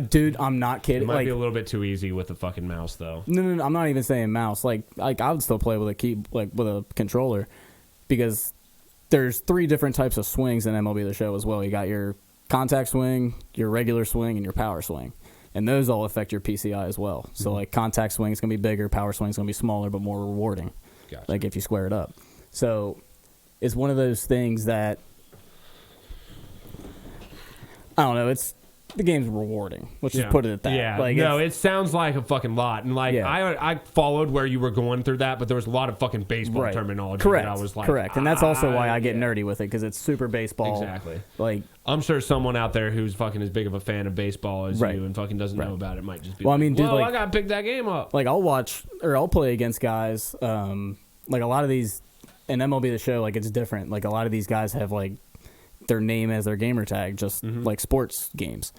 [SPEAKER 2] Dude, I'm not
[SPEAKER 1] It
[SPEAKER 2] kidding.
[SPEAKER 1] might
[SPEAKER 2] Like,
[SPEAKER 1] be a little bit too easy with the fucking mouse, though.
[SPEAKER 2] no, I'm not even saying mouse. Like I would still play with with a controller, because there's 3 different types of swings in MLB The Show as well. You got your contact swing, your regular swing, and your power swing, and those all affect your PCI as well. So like contact swing is gonna be bigger, power swing is gonna be smaller but more rewarding.
[SPEAKER 1] Gotcha.
[SPEAKER 2] Like if you square it up. So it's one of those things that I don't know. The game's rewarding. Let's just put it at that.
[SPEAKER 1] Yeah,
[SPEAKER 2] like,
[SPEAKER 1] no, it sounds like a fucking lot. And like,
[SPEAKER 2] Yeah.
[SPEAKER 1] I followed where you were going through that, but there was a lot of fucking baseball terminology.
[SPEAKER 2] Correct.
[SPEAKER 1] That I was like,
[SPEAKER 2] correct. And that's also why I get nerdy with it, because it's super baseball.
[SPEAKER 1] Exactly.
[SPEAKER 2] Like,
[SPEAKER 1] I'm sure someone out there who's fucking as big of a fan of baseball as
[SPEAKER 2] Right.
[SPEAKER 1] you and fucking doesn't know
[SPEAKER 2] Right.
[SPEAKER 1] about it might just be
[SPEAKER 2] Well, I
[SPEAKER 1] like,
[SPEAKER 2] mean, dude,
[SPEAKER 1] whoa,
[SPEAKER 2] like-
[SPEAKER 1] I gotta pick that game up.
[SPEAKER 2] like I'll play against guys. Like a lot of these in MLB The Show, like it's different. Like a lot of these guys have like their name as their gamer tag, just like sports games.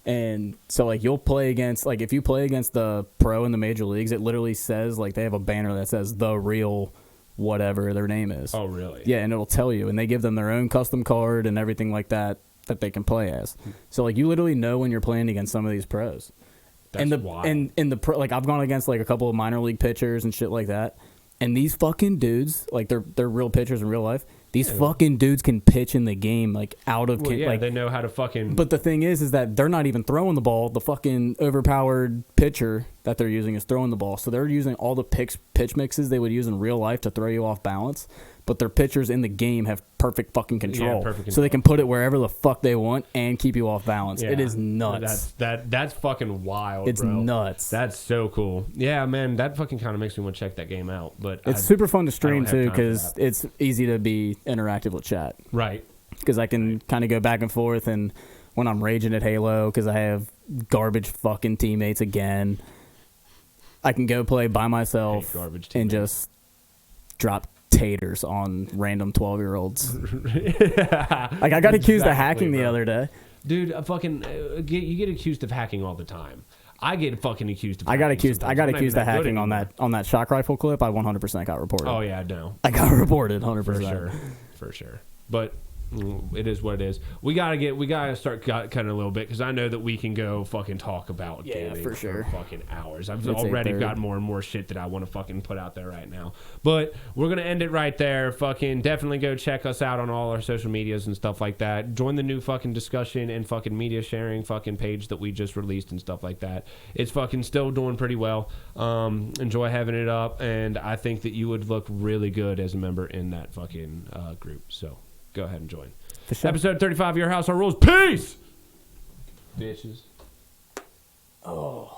[SPEAKER 2] And so like you'll play against, like if you play against the pro in the major leagues, it literally says, like they have a banner that says the real whatever their name is.
[SPEAKER 1] Oh, really?
[SPEAKER 2] Yeah, and it'll tell you, and they give them their own custom card and everything like that they can play as. So like you literally know when you're playing against some of these pros.
[SPEAKER 1] That's
[SPEAKER 2] and
[SPEAKER 1] wild.
[SPEAKER 2] and the pro, like I've gone against like a couple of minor league pitchers and shit like that. And these fucking dudes, like they're real pitchers in real life. These fucking dudes can pitch in the game, like out of
[SPEAKER 1] Well, yeah,
[SPEAKER 2] like
[SPEAKER 1] they know how to fucking.
[SPEAKER 2] But the thing is that they're not even throwing the ball. The fucking overpowered pitcher that they're using is throwing the ball. So they're using all the pitch mixes they would use in real life to throw you off balance. But their pitchers in the game have perfect fucking control.
[SPEAKER 1] perfect
[SPEAKER 2] So they
[SPEAKER 1] control.
[SPEAKER 2] can put it wherever the fuck they want and keep you off balance.
[SPEAKER 1] Yeah.
[SPEAKER 2] It is nuts.
[SPEAKER 1] That's fucking wild.
[SPEAKER 2] It's
[SPEAKER 1] bro.
[SPEAKER 2] nuts.
[SPEAKER 1] That's so cool. Yeah, man, that fucking kind of makes me want to check that game out. But
[SPEAKER 2] It's super fun to stream
[SPEAKER 1] have
[SPEAKER 2] too,
[SPEAKER 1] time for
[SPEAKER 2] because
[SPEAKER 1] that.
[SPEAKER 2] it's easy to be interactive with chat.
[SPEAKER 1] right.
[SPEAKER 2] Because I can kind of go back and forth, and when I'm raging at Halo because I have garbage fucking teammates again, I can go play by myself
[SPEAKER 1] Hate garbage
[SPEAKER 2] and
[SPEAKER 1] teammates.
[SPEAKER 2] just drop taters on random 12-year-olds. Like I got accused of hacking the
[SPEAKER 1] bro.
[SPEAKER 2] other day.
[SPEAKER 1] Dude, you get accused of hacking all the time. I get fucking accused of
[SPEAKER 2] I got
[SPEAKER 1] hacking
[SPEAKER 2] accused.
[SPEAKER 1] sometimes.
[SPEAKER 2] I got
[SPEAKER 1] I'm not
[SPEAKER 2] accused
[SPEAKER 1] even
[SPEAKER 2] of
[SPEAKER 1] that good
[SPEAKER 2] hacking on
[SPEAKER 1] anymore.
[SPEAKER 2] that shock rifle clip. I 100% got reported.
[SPEAKER 1] Oh yeah, no.
[SPEAKER 2] I got reported 100%.
[SPEAKER 1] For sure. But it is what it is. We gotta start cutting a little bit, because I know that we can go fucking talk about
[SPEAKER 2] Yeah,
[SPEAKER 1] gaming
[SPEAKER 2] for sure.
[SPEAKER 1] fucking hours. I've
[SPEAKER 2] It's
[SPEAKER 1] already
[SPEAKER 2] 8:30.
[SPEAKER 1] got more and more shit that I want to fucking put out there right now. But we're gonna end it right there. Fucking definitely go check us out on all our social medias and stuff like that. Join the new fucking discussion and fucking media sharing fucking page that we just released and stuff like that. It's fucking still doing pretty well. Enjoy having it up, and I think that you would look really good as a member in that fucking group. So go ahead and join.
[SPEAKER 2] For sure.
[SPEAKER 1] Episode 35 of Your House, Our Rules. Peace! Bitches.
[SPEAKER 2] Oh.